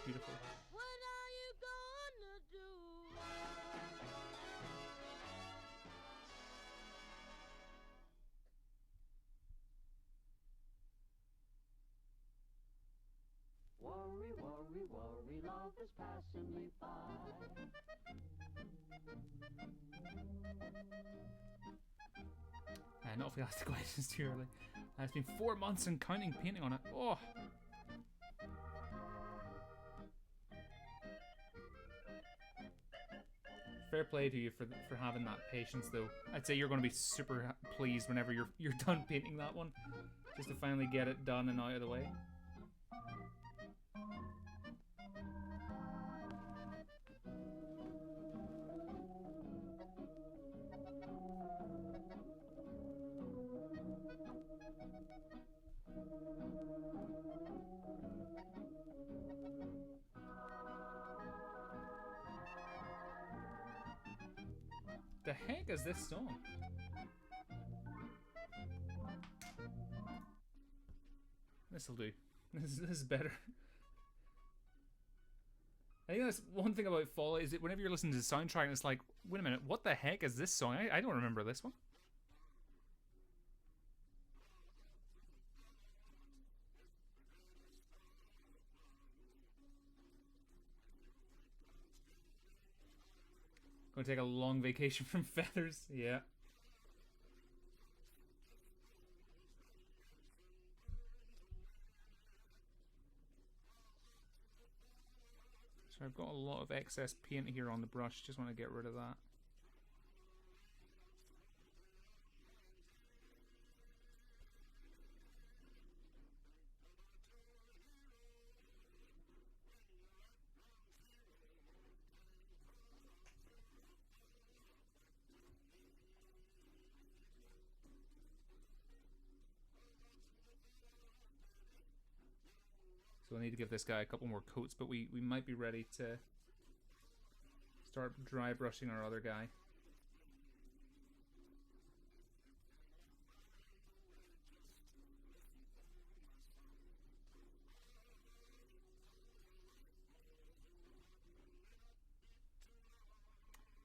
beautiful. What are you gonna do? Worry, worry, worry, love is passing me by. Not if we ask the questions too early. It's been 4 months and counting painting on it. Oh. Fair play to you for having that patience, though. I'd say you're going to be super pleased whenever you're done painting that one, just to finally get it done and out of the way. The heck is this song? This'll do. This is better. I think that's one thing about Fallout is that whenever you're listening to the soundtrack, and it's like, wait a minute, what the heck is this song? I don't remember this one. Gonna take a long vacation from feathers. Yeah. So I've got a lot of excess paint here on the brush. Just want to get rid of that. So I need to give this guy a couple more coats, but we might be ready to start dry brushing our other guy.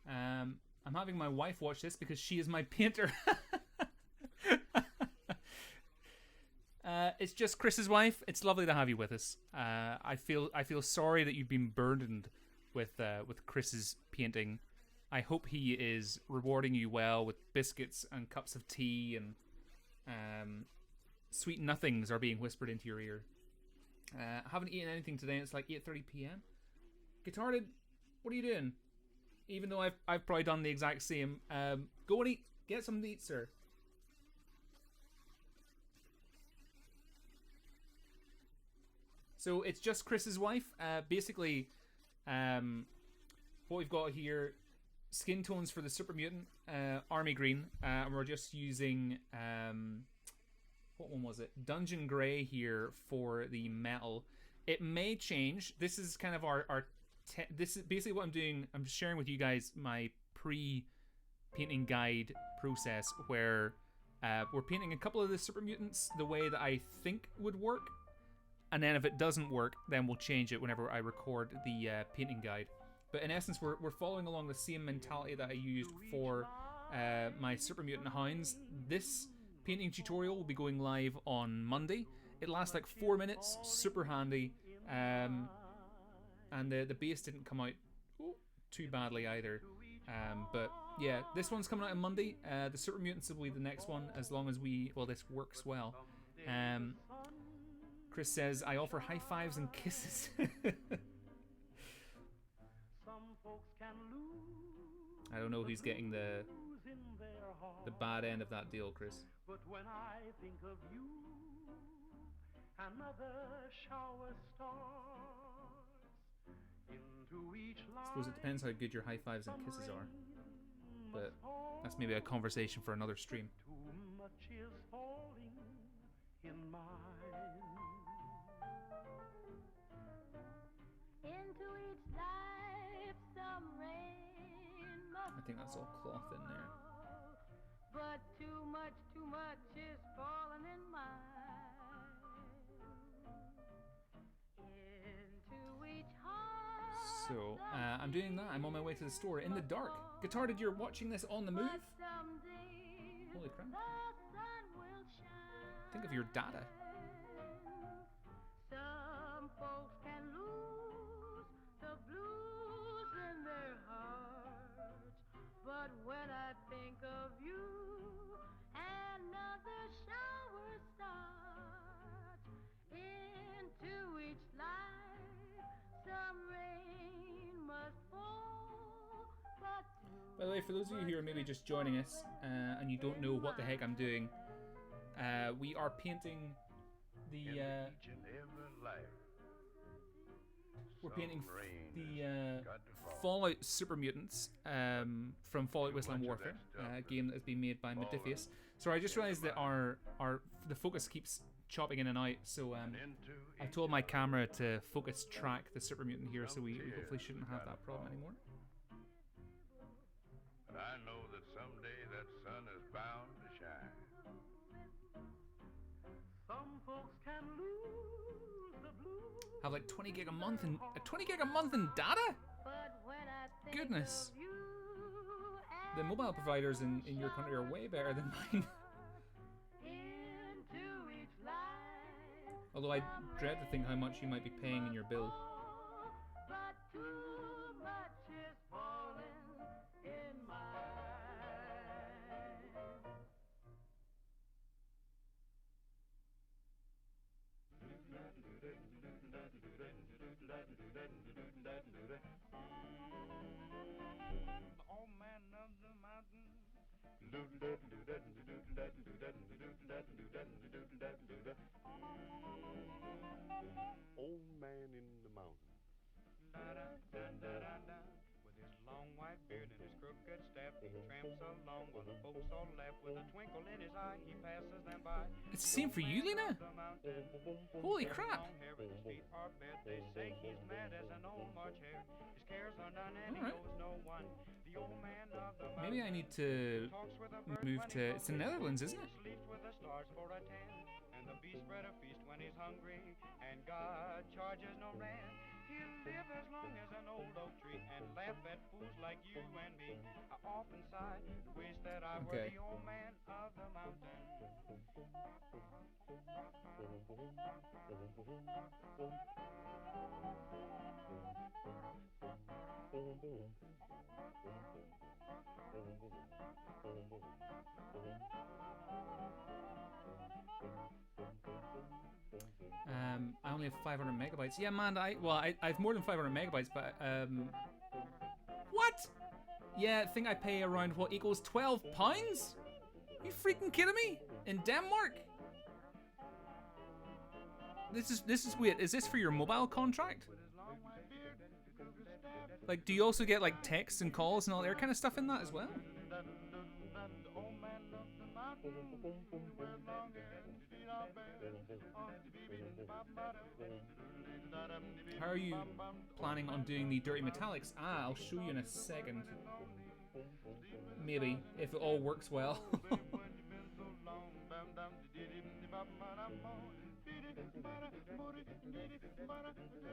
I'm having my wife watch this because she is my painter. It's just Chris's wife. It's lovely to have you with us. I feel sorry that you've been burdened with Chris's painting. I hope he is rewarding you well with biscuits and cups of tea, and sweet nothings are being whispered into your ear. I haven't eaten anything today. It's like 8:30 p.m. Guitarded, what are you doing? Even though I've probably done the exact same. Go and eat. Get something to eat, sir. So it's just Chris's wife. Basically, what we've got here, skin tones for the Super Mutant, Army Green, and we're just using what one was it? Dungeon Grey here for the metal. It may change. This is kind of our this is basically what I'm doing. I'm just sharing with you guys my pre-painting guide process where we're painting a couple of the Super Mutants the way that I think would work. And then if it doesn't work, then we'll change it whenever I record the painting guide. But in essence, we're following along the same mentality that I used for my Super Mutant Hounds. This painting tutorial will be going live on Monday. It lasts like 4 minutes, super handy. And the base didn't come out too badly either. But yeah, this one's coming out on Monday. The Super Mutants will be the next one, as long as this works well. Chris says, I offer high fives and kisses. I don't know who's getting the bad end of that deal, Chris. But when I think of you, another shower starts into each line. I suppose it depends how good your high fives and kisses are. But that's maybe a conversation for another stream. Too much is falling in mine. Into each life some rain must I think that's all cloth in there. but too much is falling in mine. Into each heart So, I'm doing that. I'm on my way to the store in the dark. Guitarded, you're watching this on the move? someday Holy crap. the sun will shine. Think of your data. Some folks can lose the blues in their hearts, but when I think of you, another shower starts. Into each life, some rain must fall, but By the way, for those of you who are maybe just joining us and you don't know what the heck I'm doing, we are painting the Each and every life. we're painting Some rain the has got to fall. Fallout Super Mutants from Fallout Wasteland much of Warfare, that stuff a game that has been made by Modifius. So I just realized that the focus keeps chopping in and out. So And into I each told my other. camera to focus track the Super Mutant here, so we hopefully shouldn't have that problem anymore. But I know that someday that sun is bound to shine. Some folks can can lose the blues. Have like 20 gig a month and 20 gig a month in data? But when I think Goodness. of you The mobile providers in your country are way better than mine. into each life, Although I dread to think how much you might be paying in your bill. but too much is falling in my The old man of the mountain. Old man in the mountain. With his long white beard and his crooked staff, he tramps along while the folks all laugh. With a twinkle in his eye, he passes them by. It's the same for you, Lena? Holy crap. Long hair and his feet are bare. They say he's mad as an old March hare. His cares are none and he Alright. knows no one. The old man of the mountain. Maybe I need to Talks with a bird move when to... he's It's the hungry. Netherlands, isn't it? Sleeps with the stars for a tan. And the beast spread a feast when he's hungry. And God charges no rent. He'll live as long as an old oak tree and laugh at fools like you and me. I often sigh, wish that I were Okay. the old man of the mountain. I only have 500 megabytes. Yeah, man, I have more than 500 megabytes, but, what? Yeah, I think I pay around what equals £12? You freaking kidding me? In Denmark? This is weird. Is this for your mobile contract? Like, do you also get like texts and calls and all that kind of stuff in that as well? How are you planning on doing the dirty metallics? Ah, I'll show you in a second. Maybe, if it all works well.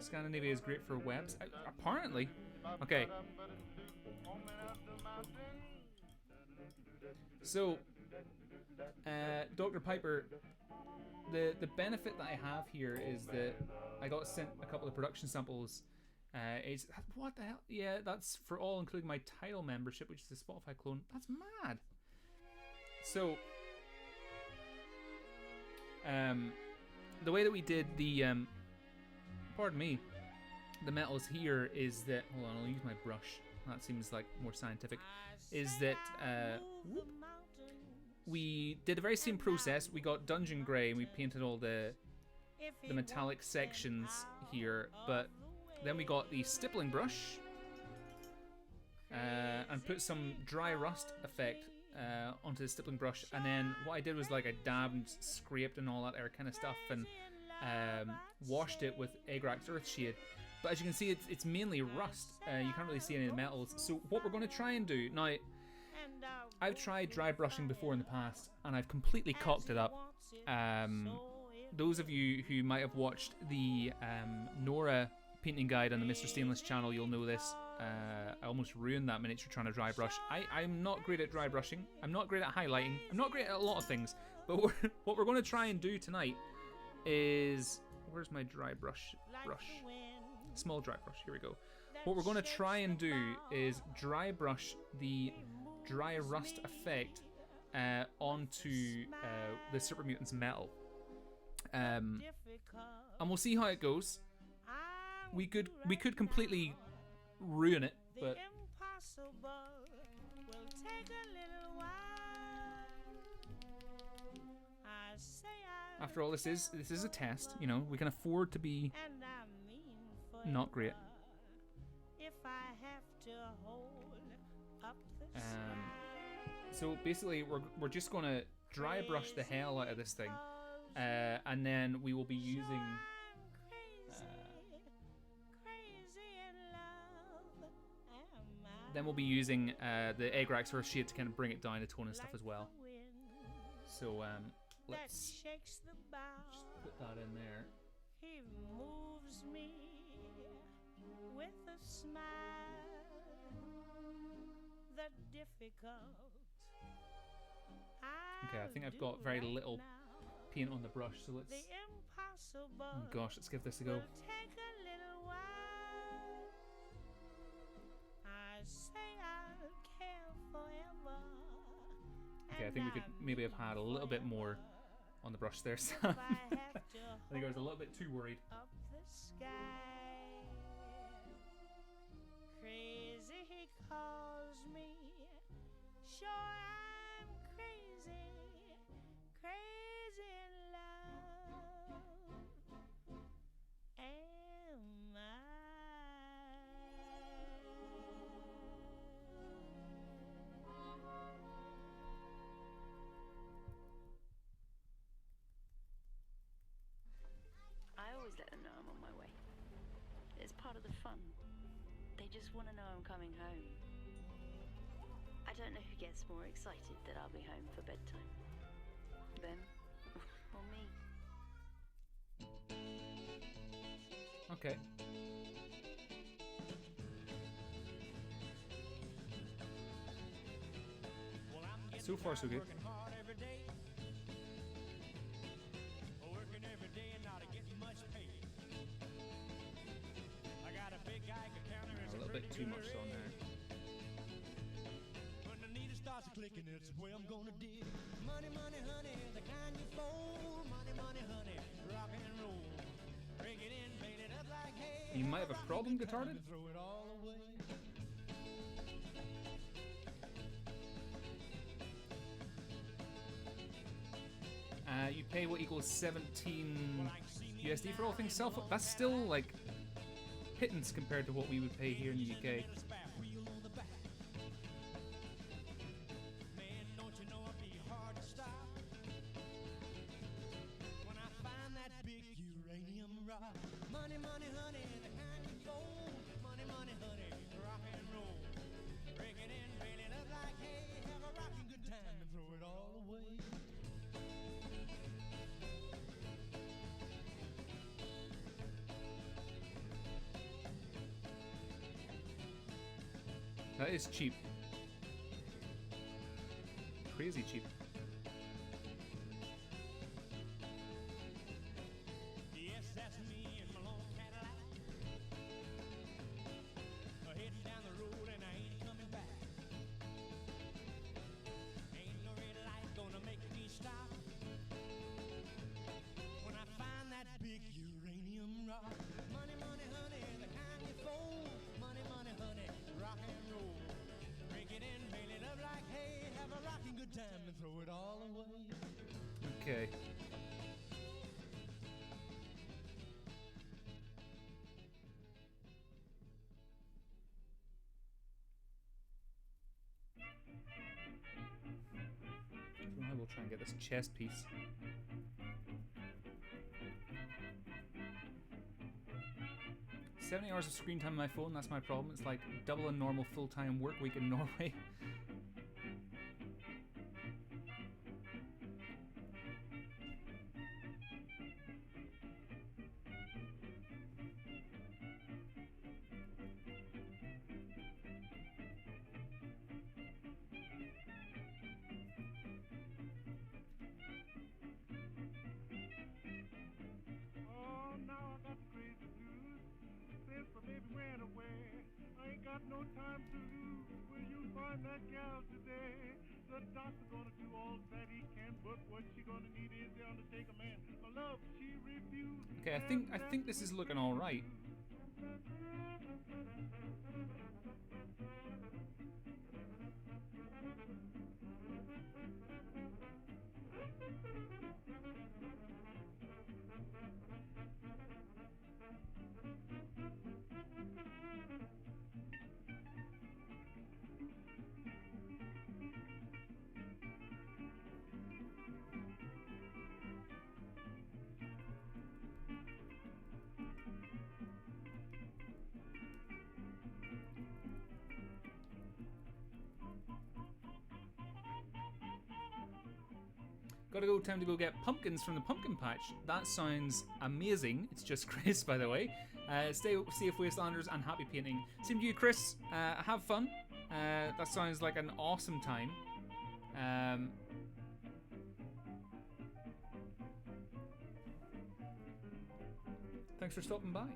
Scandinavia is great for webs. Apparently. Okay. So, Dr. Piper, the benefit that I have here is that I got sent a couple of production samples. It's what the hell? Yeah, that's for all, including my title membership, which is the Spotify clone. That's mad. So, the way that we did the pardon me, the metals here is that, hold on, I'll use my brush. That seems like more scientific. Is that we did a very same process. We got Dungeon Grey and we painted all the metallic sections here, but then we got the stippling brush and put some dry rust effect onto the stippling brush, and then what I did was like I dabbed and scraped and all that there kind of stuff, and washed it with Agrax Earthshade. But as you can see, it's mainly rust. You can't really see any of the metals. So what we're going to try and do now, I've tried dry brushing before in the past, and I've completely cocked it up. Those of you who might have watched the Nora painting guide on the Mr. Stainless channel, you'll know this. I almost ruined that miniature trying to dry brush. I'm not great at dry brushing. I'm not great at highlighting. I'm not great at a lot of things. But what we're going to try and do tonight is... Where's my dry brush? Small dry brush. Here we go. What we're going to try and do is dry brush the dry rust effect onto the Super Mutants metal. And we'll see how it goes. We could completely ruin it, but after all, this is a test. You know, we can afford to be not great. So basically, we're just gonna dry brush the hell out of this thing, and then we will be using. Then we'll be using the Agrax Earthshade to kind of bring it down to tone and stuff as well. So let's just put that in there. He moves me with a smile. The difficult. Okay, I think I've got very little paint on the brush, so let's... The impossible. Oh gosh, let's give this a go. Will take a little while. I say I'll care forever. Okay, I think we could maybe have had a little bit more on the brush there. So I think I was a little bit too worried. Up the sky. Crazy he calls me. Sure I'm crazy. Crazy in love. Am I? I always let them know I'm on my way. It's part of the fun. They just want to know I'm coming home. I don't know who gets more excited that I'll be home for bedtime. Them or me. Okay. So far, so good. Working every day and not getting much pay. I got a big Geiger counter. A little bit too much on there. When the needle starts clicking, it's where I'm gonna dig. Money, money, honey, the kind you fold. Money, money, honey, rock and roll. Break it in, paint it up like hay. You might have a problem, Guitarded. Throw it all away. You pay what equals 17 USD for all things self. That's still like pittance compared to what we would pay here in the UK. Man, don't you know I'd be hard to stop when I find that big uranium rock. Money, money, honey, the kind you fold. Money, money, honey, rock and roll. Break it in, paint it up like hay. Have a rocking good time and throw it all away. That is cheap. Crazy cheap. Yes, that's me in my long Cadillac. Heading down the road and I ain't coming back. Ain't no red light gonna make me stop when I find that big uranium rock. Money, money, honey, the kind you fold. Money, money, honey, rock and roll. Break it in, paint it up like hay. Have a rocking good time and throw it all away. Okay. I will try and get this chest piece. $70 of screen time on my phone, that's my problem. It's like double a normal full-time work week in Norway. Oh, now I got the crazy blues. Since my baby went away, I ain't got no time to lose. Will you find that gal today? The doctor gonna do all that he can, but what she gonna need is the undertaker man. My love, she refused. Okay, I think this is looking all right. Gotta go, time to go get pumpkins from the pumpkin patch. That sounds amazing. It's just Chris, by the way. Stay safe, Wastelanders, and happy painting. Same to you, Chris. Have fun. That sounds like an awesome time. Thanks for stopping by.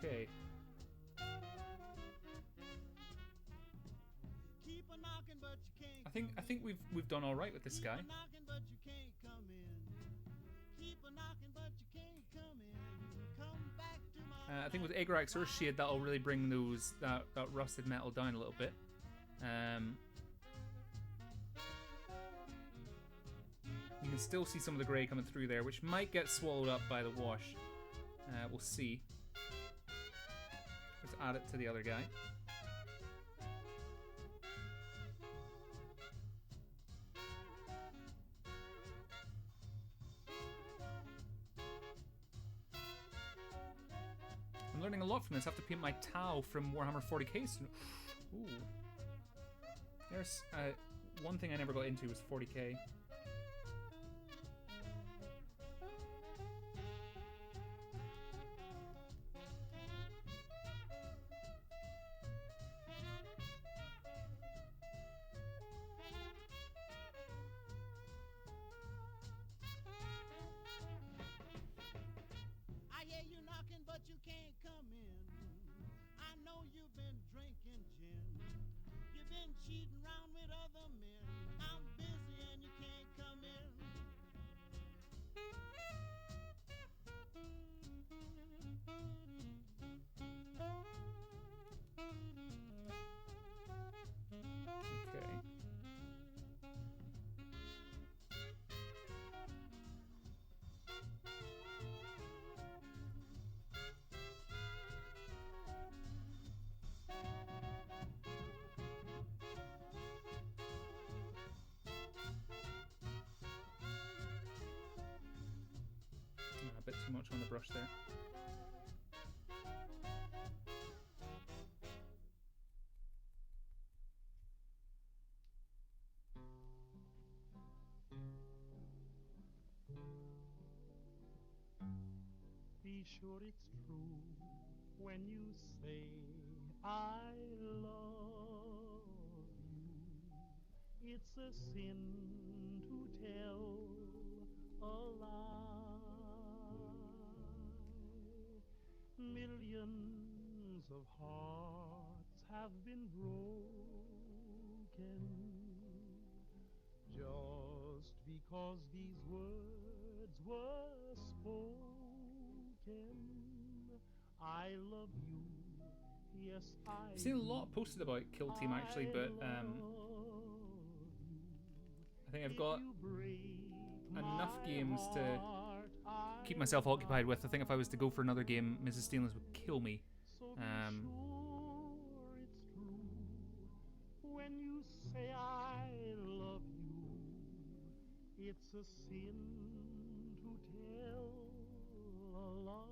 Okay. I think we've done all right with this guy. I think with Agrax or Shade that'll really bring that rusted metal down a little bit. You can still see some of the grey coming through there, which might get swallowed up by the wash. We'll see. Let's add it to the other guy. I'm learning a lot from this. I have to paint my Tau from Warhammer 40k. So, ooh. There's one thing I never got into was 40k. A bit too much on the brush there. Be sure it's true when you say I love you. It's a sin to tell a lie. Millions of hearts have been broken just because these words were spoken. I love you, yes I I've seen a lot posted about Kill Team actually, but I think I've got enough games to keep myself occupied with. I think if I was to go for another game, Mrs. Stainless would kill me. When you say I love you, it's a sin to tell a lie.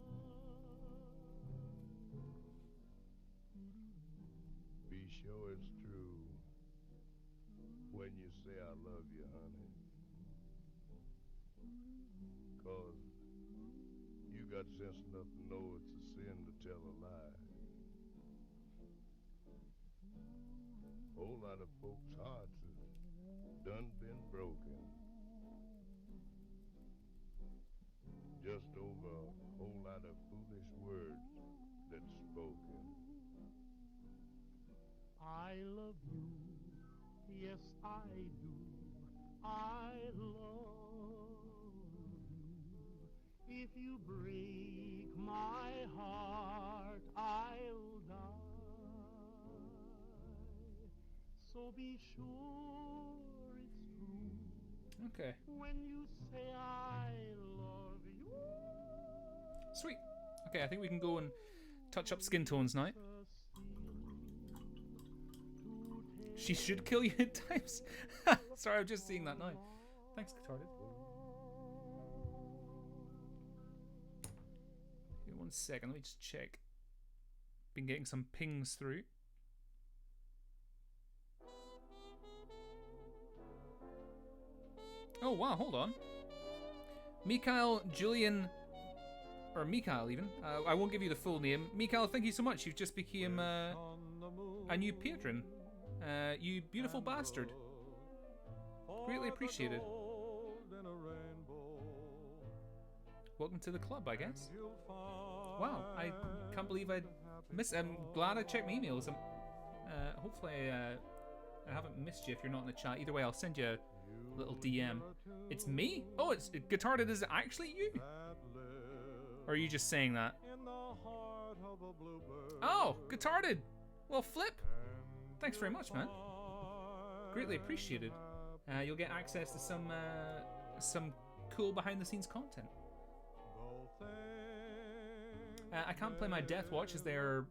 Be sure it's true when you say I love you, honey. 'Cause you got sense enough to know it's a sin to tell a lie. Whole lot of folks' hearts have done been broken yes, I do. I love you. If you break my heart, I'll die. So be sure it's true Okay. when you say I love you. Sweet. Okay, I think we can go and touch up skin tones now. She should kill you at times. Sorry, I'm just seeing that now. Thanks, Guitarded. Give me 1 second, let me just check. Been getting some pings through. Oh wow, hold on. Mikhail Julian, or Mikhail even. I won't give you the full name. Mikhail, thank you so much. You've just become a new patron. You beautiful bastard. Greatly appreciated. Welcome to the club, I guess. Wow, I can't believe I missed. I'm glad I checked my emails. Hopefully I haven't missed you if you're not in the chat. Either way, I'll send you a little DM. It's me? Oh, it's Guitarded. Is it actually you? Or are you just saying that? Oh, Guitarded. Well, flip. Thanks very much, man. Greatly appreciated. You'll get access to some cool behind-the-scenes content. I can't play my Death Watch as they're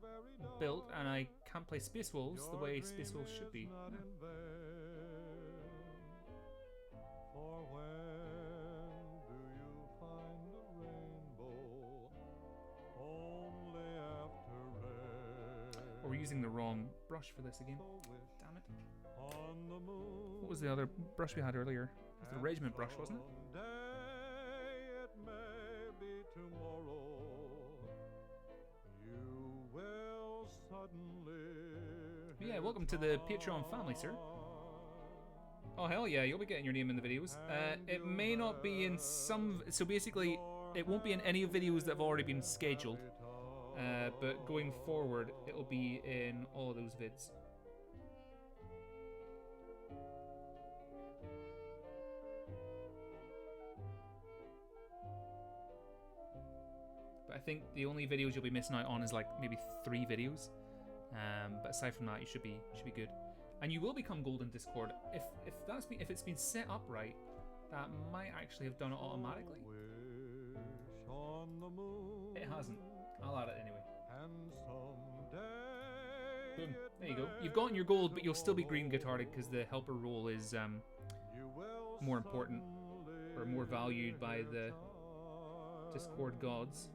built, and I can't play Space Wolves the way Space Wolves should be. Or we're using the wrong brush for this again. Damn it. What was the other brush we had earlier? It was the Regiment brush, wasn't it? Yeah, welcome to the Patreon family, sir. Oh hell yeah, you'll be getting your name in the videos. It may not be in some, so basically it won't be in any videos that have already been scheduled, but going forward it'll be in all of those vids. But I think the only videos you'll be missing out on is like maybe 3 videos. But aside from that, you should be good, and you will become gold in Discord if it's been set up right. That might actually have done it automatically. It hasn't. I'll add it anyway. Boom. There you go. You've gotten your gold, but you'll still be green Guitarded because the helper role is more important or more valued by the Discord gods.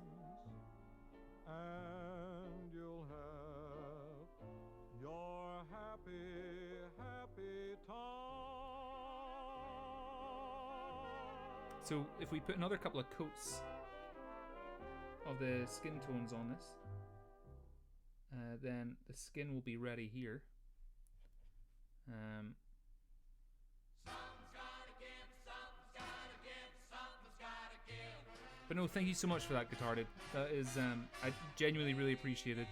So if we put another couple of coats of the skin tones on this, then the skin will be ready here. But no, thank you so much for that, Guitarded. That is, I genuinely really appreciate it.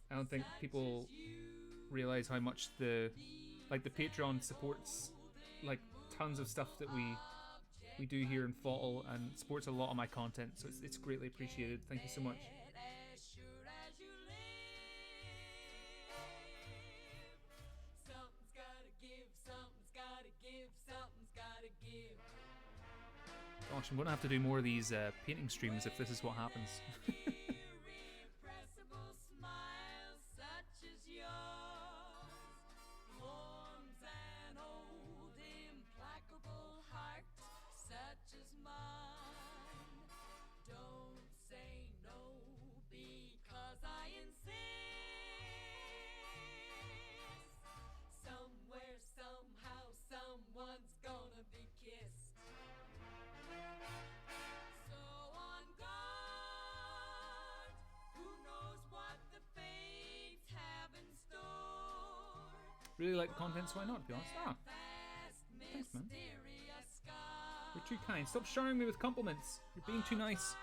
I don't think people realize how much the Patreon supports like tons of stuff that we do here in Fall, and supports a lot of my content, so it's greatly appreciated. Thank you so much. Gosh, I'm gonna have to do more of these painting streams if this is what happens. Really like the content, so why not, to be honest? Ah, thanks, man. You're too kind. Stop showering me with compliments. You're being too nice.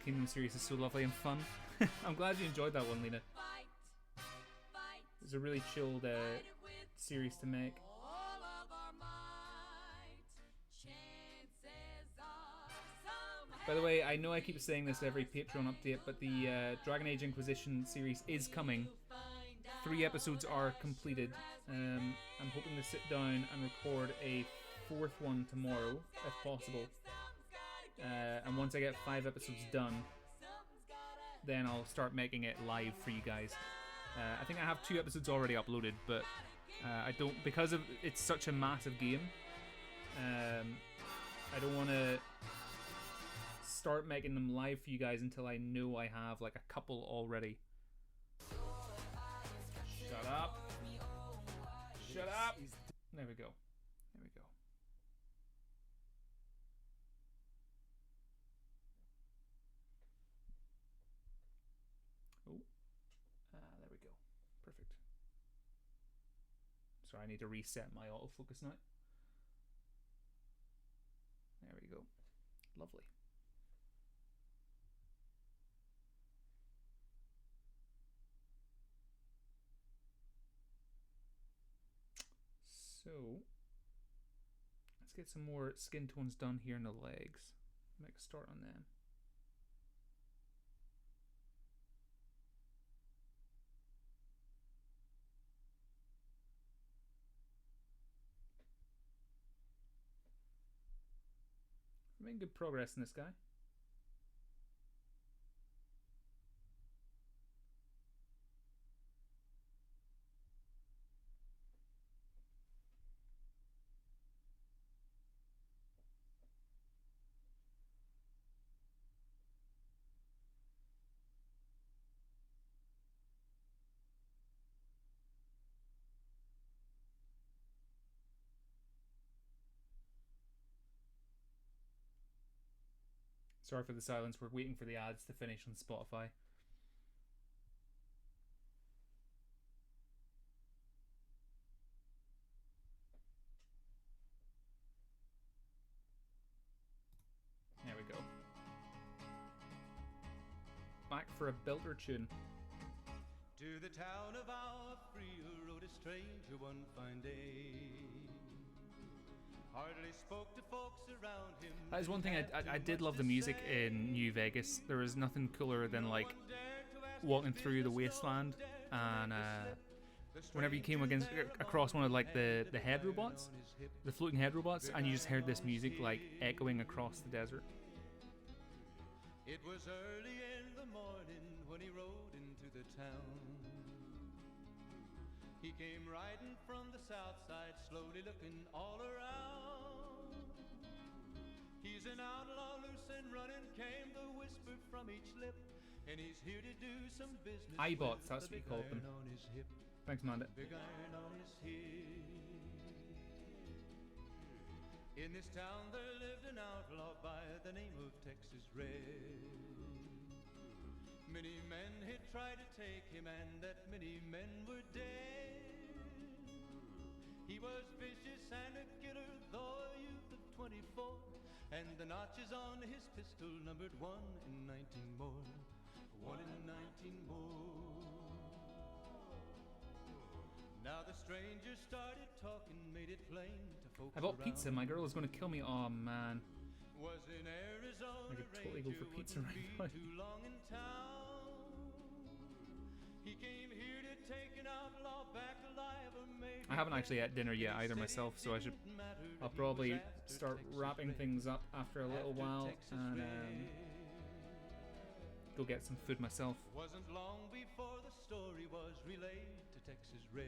Kingdom series is so lovely and fun. I'm glad you enjoyed that one, Lena. It's a really chilled series to make. By the way, I know I keep saying this every Patreon update, but the Dragon Age Inquisition series is coming. 3 episodes are completed. I'm hoping to sit down and record a 4th one tomorrow, if possible. And once I get 5 episodes done, then I'll start making it live for you guys. I think I have 2 episodes already uploaded, but I don't, because of it's such a massive game. I don't want to start making them live for you guys until I know I have like a couple already. Shut up! Shut up! There we go. There we go. Oh, there we go. Perfect. Sorry, I need to reset my autofocus now. There we go. Lovely. So, let's get some more skin tones done here in the legs. Make a start on them. We're making good progress in this guy. Sorry for the silence, we're waiting for the ads to finish on Spotify. There we go. Back for a belter tune. To the town of our Freer rode a stranger one fine day. Hardly spoke to folks around him. That is one thing I did love the music in New Vegas. There was nothing cooler than like walking through the wasteland and whenever you came across one of like the head robots, the floating head robots, and you just heard this music like echoing across the desert. It was early in the morning when he rode into the town. He came riding from the south side, slowly looking all around. He's an outlaw, loose and running, came the whisper from each lip, and he's here to do some business. iBots, that's what you called them. Thanks, Amanda. Big iron on his hip. In this town there lived an outlaw by the name of Texas Red. Many men had tried to take him, and that many men were dead. He was vicious and a killer, though a youth of 24, and the notches on his pistol numbered 1 in 19 more. 1 in 19 more. Now the stranger started talking, made it plain to folks I bought around. pizza, my girl is going to kill me. Oh man. Was in Arizona, I could totally go for pizza right now. too long in town. He came here to take an outlaw back alive, or maybe I haven't actually had dinner yet either myself, so I'll probably start wrapping things up after a little while and go get some food myself. Wasn't long before the story was relayed to Texas Red.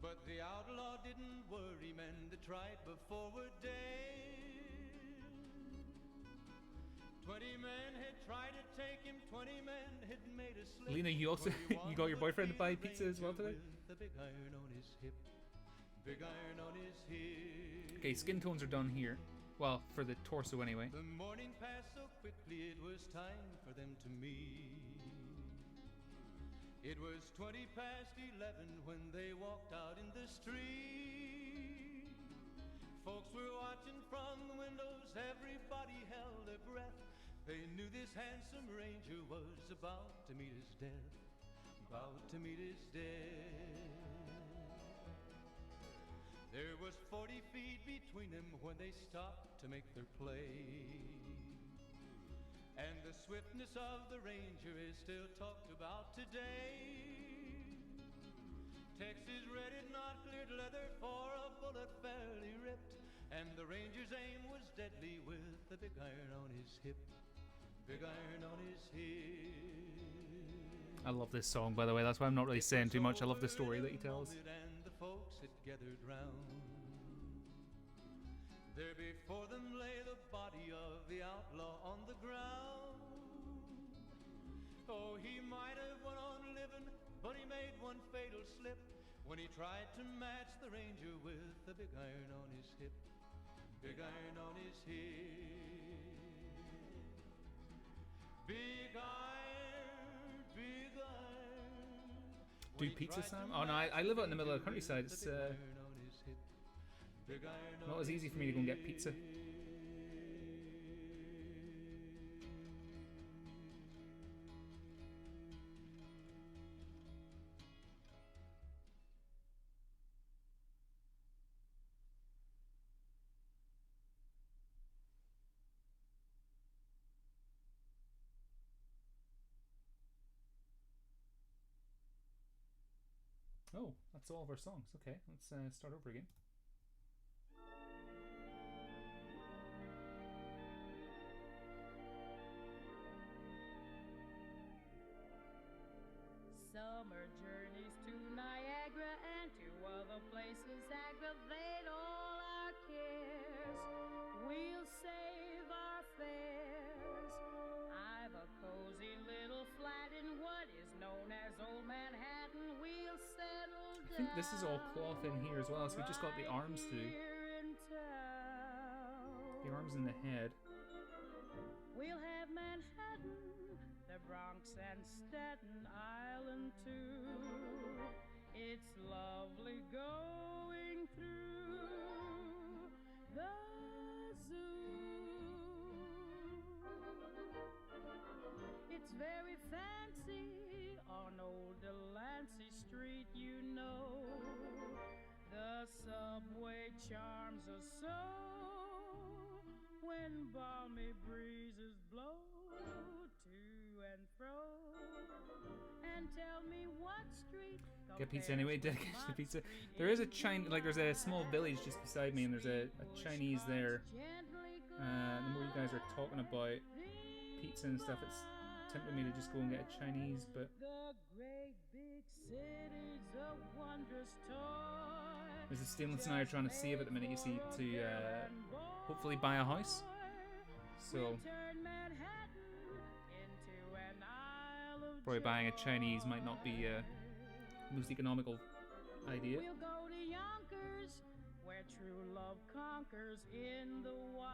But the outlaw didn't worry, men that tried before were dead. 20 men had tried to take him, 20 men had made a slip. Lena, you also you got your boyfriend to buy pizza as well today? The big iron on his hip. Big iron on his hip. Okay, skin tones are done here. Well, for the torso anyway. The morning passed so quickly it was time for them to meet. It was 20 past 11 when they walked out in the street. Folks were watching from the windows, everybody held their breath. They knew this handsome ranger was about to meet his death, about to meet his death. There was 40 feet between them when they stopped to make their play. And the swiftness of the ranger is still talked about today. Texas red, not cleared leather for a bullet fairly ripped. And the ranger's aim was deadly with the big iron on his hip. Big iron on his hip. I love this song, by the way. That's why I'm not really saying too much. I love the story that he tells. And the folks had gathered round. There before them lay the body of the outlaw on the ground. Oh, he might have went on living, but he made one fatal slip when he tried to match the ranger with the big iron on his hip. Big iron on his hip. Big iron, big iron. Do pizza, Sam? Oh no, I live out in the middle of the countryside. It's not as easy for me to go and get pizza. Oh, that's all of our songs. Okay, let's start over again. Summer journeys to Niagara and to other places aggravate all our cares. We'll save our fares. I've a cozy little flat in what is known as Old Manhattan. We'll settle down. I think this is all cloth in here as well, so we just got the arms through. The arms and the head. We'll have Manhattan, the Bronx and Staten Island too. It's lovely going through the zoo. It's very fancy on old Delancey Street, you know. The subway charms us so when balmy breezes blow to and fro. And tell me what street. Get pizza anyway. Dedication to pizza. There is a there's a small village just beside me, and there's a Chinese there. The more you guys are talking about pizza and stuff, it's tempting me to just go and get a Chinese, but The great big city's a wondrous toy. there's a Stainless and I are trying to save at the minute, you see, to hopefully buy a house. So Turn Manhattan into an Isle of probably buying a Chinese might not be the most economical idea. We'll go to Yonkers, where true love conquers in the wilds,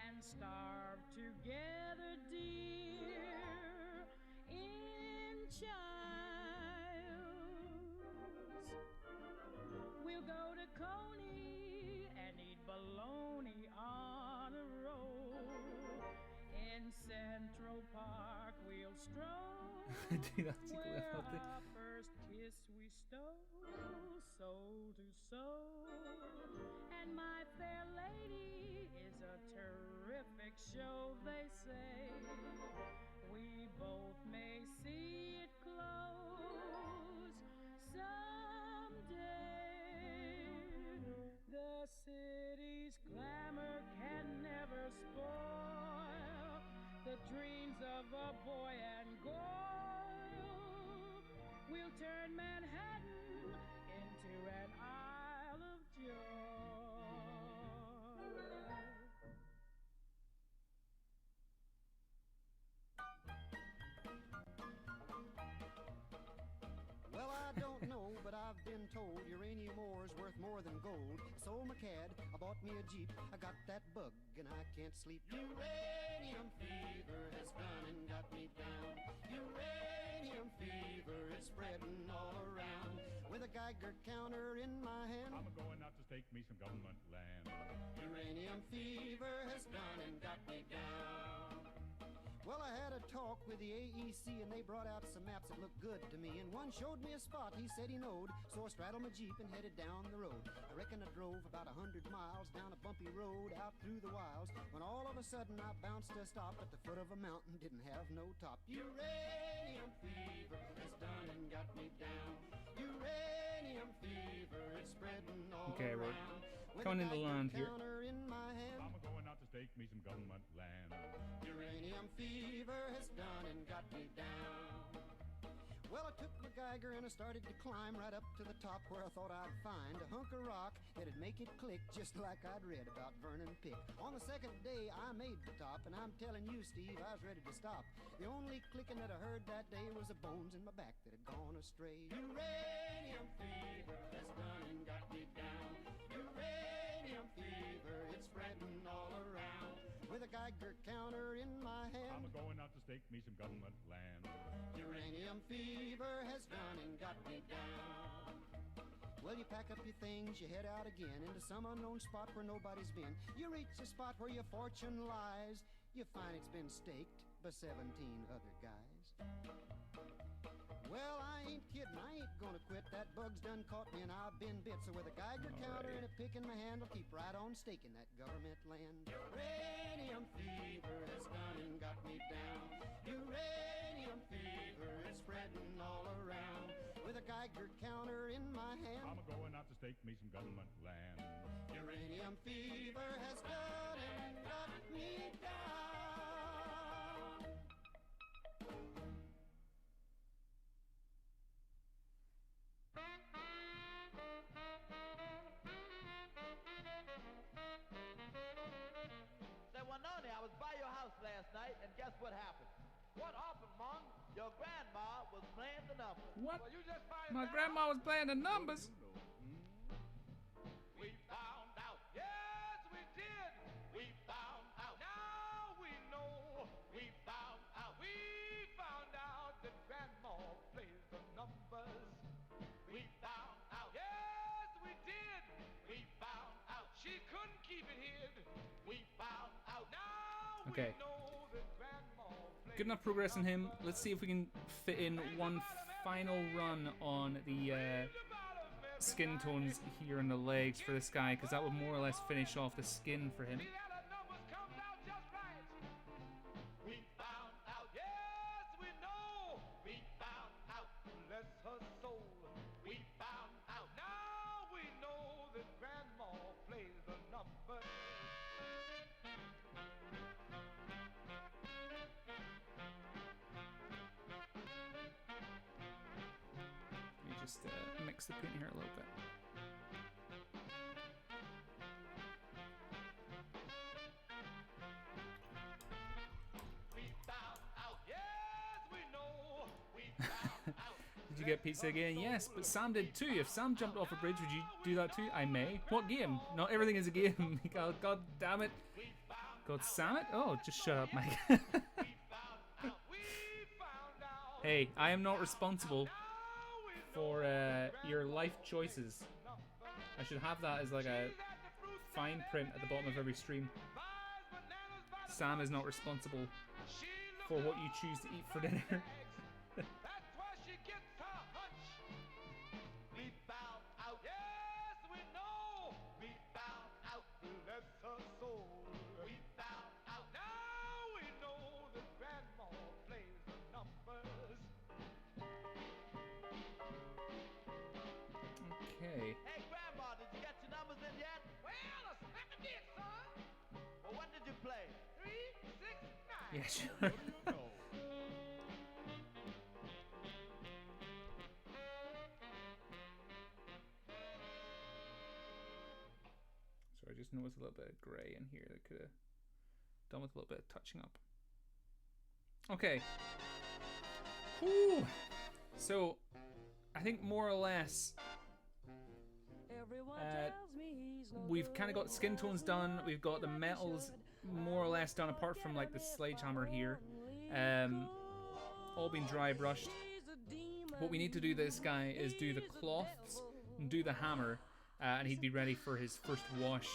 and starve together, dear, in childs. We'll go to Coney and eat bologna on a roll. In Central Park we'll stroll. Dude, that's Where healthy. our first kiss we stole, soul to soul. And My Fair Lady is a terrific show, they say. We both may see it close someday. The city's glamour can never spoil the dreams of a boy and girl. We'll turn Manhattan into an Isle of Joy. Well, I don't know, but I've been told uranium ore's worth more than gold. So, McCad, I bought me a Jeep. I got that bug, and I can't sleep. Uranium fever has gone and got me down. Uranium fever is spreading all around. With a Geiger counter in my hand, I'm going out to stake me some government land. Uranium fever has done and got me down. Well, I had a talk with the AEC and they brought out some maps that looked good to me. And one showed me a spot he said he knowed, so I straddled my Jeep and headed down the road. I reckon I drove about 100 miles down a bumpy road out through the wilds, when all of a sudden I bounced to a stop at the foot of a mountain, didn't have no top. Uranium fever has done and got me down. Uranium fever is spreading all Okay, we're around. coming into land here. In my hand. I'm going out to stake me some government land. Uranium fever has done and got me down. Well, I took my Geiger and I started to climb right up to the top where I thought I'd find a hunk of rock that'd make it click just like I'd read about Vernon Pick. On the second day, I made the top, and I'm telling you, Steve, I was ready to stop. The only clicking that I heard that day was the bones in my back that had gone astray. Uranium fever has done and got me down. Uranium fever, it's spreading all around. With a Geiger counter in my hand, I'm going out to stake me some government land. uranium fever has done and got me down. Well, you pack up your things, you head out again into some unknown spot where nobody's been. You reach the spot where your fortune lies. You find it's been staked by 17 other guys. Well, I ain't kidding, I ain't gonna quit. That bug's done caught me and I've been bit. So with a Geiger counter and a pick in my hand, I'll keep right on staking that government land. Uranium fever has done and got me down. Uranium fever is spreading all around. With a Geiger counter in my hand, I'm going out to stake me some government land. uranium fever has done and got me down. Say, Wanoni, I was by your house last night, and guess what happened? What happened, Mom? Your grandma was playing the numbers. What? Well, you just find My out? grandma was playing the numbers. We found out. Yes, we did. We found out. Now we know. We found out. We found out that grandma plays the numbers. We found out. Yes, we did. We found out. She couldn't keep it hid. We found out. Now Okay. we know that grandma plays Good enough progress in him. Let's see if we can fit in one final run on the skin tones here in the legs for this guy, because that would more or less finish off the skin for him. We found out, yes, we know. We found out, bless her soul. We found out, now we know that grandma plays the numbers. Let me just mix the paint here a little bit. We found out, yes, we know. We found out. Did you get pizza again? Yes, but Sam did too. If Sam jumped off a bridge, would you do that too? I may. What game? Not everything is a game. God damn it. God damn it. Oh, just shut up, Mike. Hey, I am not responsible for your life choices. I should have that as like a fine print at the bottom of every stream. Sam is not responsible for what you choose to eat for dinner. That's where she gets her hunch. We found out, yes, we know. We found out, bless her soul. We found out, now we know that grandma plays the numbers. Okay. Hey, grandma, did you get your numbers in yet? Well, I smack did, son. Well, what did you play? 3, 6, 9. Yeah, sure. So I just noticed a little bit of grey in here that could have done with a little bit of touching up. Okay. Whew. So I think more or less we've kind of got skin tones done. We've got the metals more or less done, apart from like the sledgehammer here. All been dry brushed. What we need to do this guy is do the cloths and do the hammer. and he'd be ready for his first wash.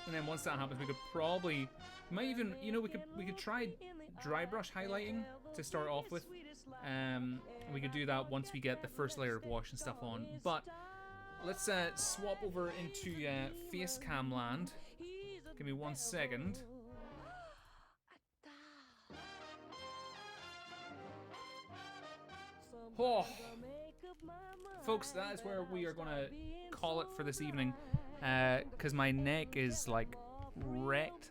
And then once that happens, we could probably, might even, you know, we could try dry brush highlighting to start off with. We could do that once we get the first layer of wash and stuff on. But let's swap over into face cam land. Give me 1 second. Oh, folks, that is where we are gonna call it for this evening, because my neck is like wrecked,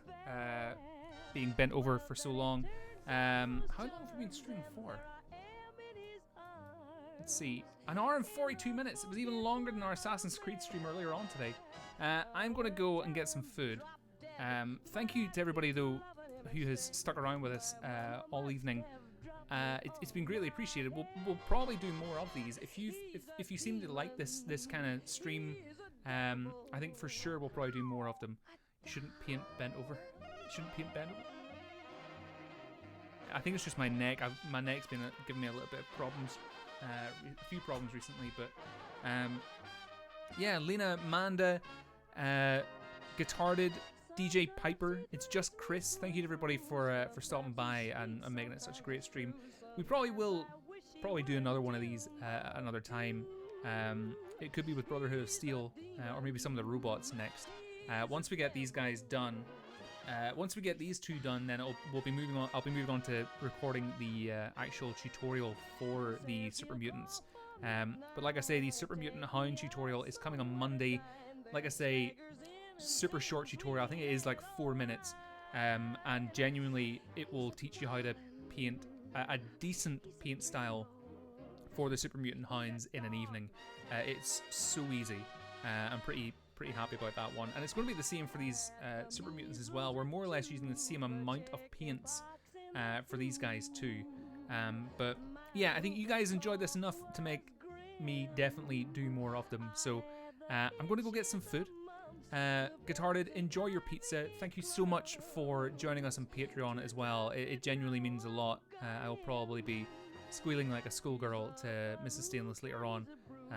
being bent over for so long. How long have we been streaming for? Let's see, an hour and 42 minutes. It was even longer than our Assassin's Creed stream earlier on today. I'm gonna go and get some food. Thank you to everybody though who has stuck around with us all evening. It's been greatly appreciated. We'll probably do more of these. If you seem to like this kind of stream, I think for sure we'll probably do more of them. You shouldn't paint bent over. I think it's just my neck. My neck's been giving me a little bit of problems, a few problems recently. But yeah, Lena, Manda, Guitarded, DJ Piper, it's just Chris. Thank you to everybody for stopping by and making it such a great stream. We probably will do another one of these another time. It could be with Brotherhood of Steel, or maybe some of the robots next. Once we get these guys done, once we get these two done, then we'll be moving on. I'll be moving on to recording the actual tutorial for the Super Mutants. But like I say, the Super Mutant Hound tutorial is coming on Monday. Like I say, super short tutorial. I think it is like 4 minutes, and genuinely it will teach you how to paint a decent paint style for the Super Mutant Hounds in an evening. It's so easy. I'm pretty happy about that one, and it's going to be the same for these Super Mutants as well. We're more or less using the same amount of paints for these guys too. But yeah, I think you guys enjoyed this enough to make me definitely do more of them. So I'm going to go get some food. Guitarded, enjoy your pizza. Thank you so much for joining us on Patreon as well. It genuinely means a lot. I'll probably be squealing like a schoolgirl to Mrs. Stainless later on.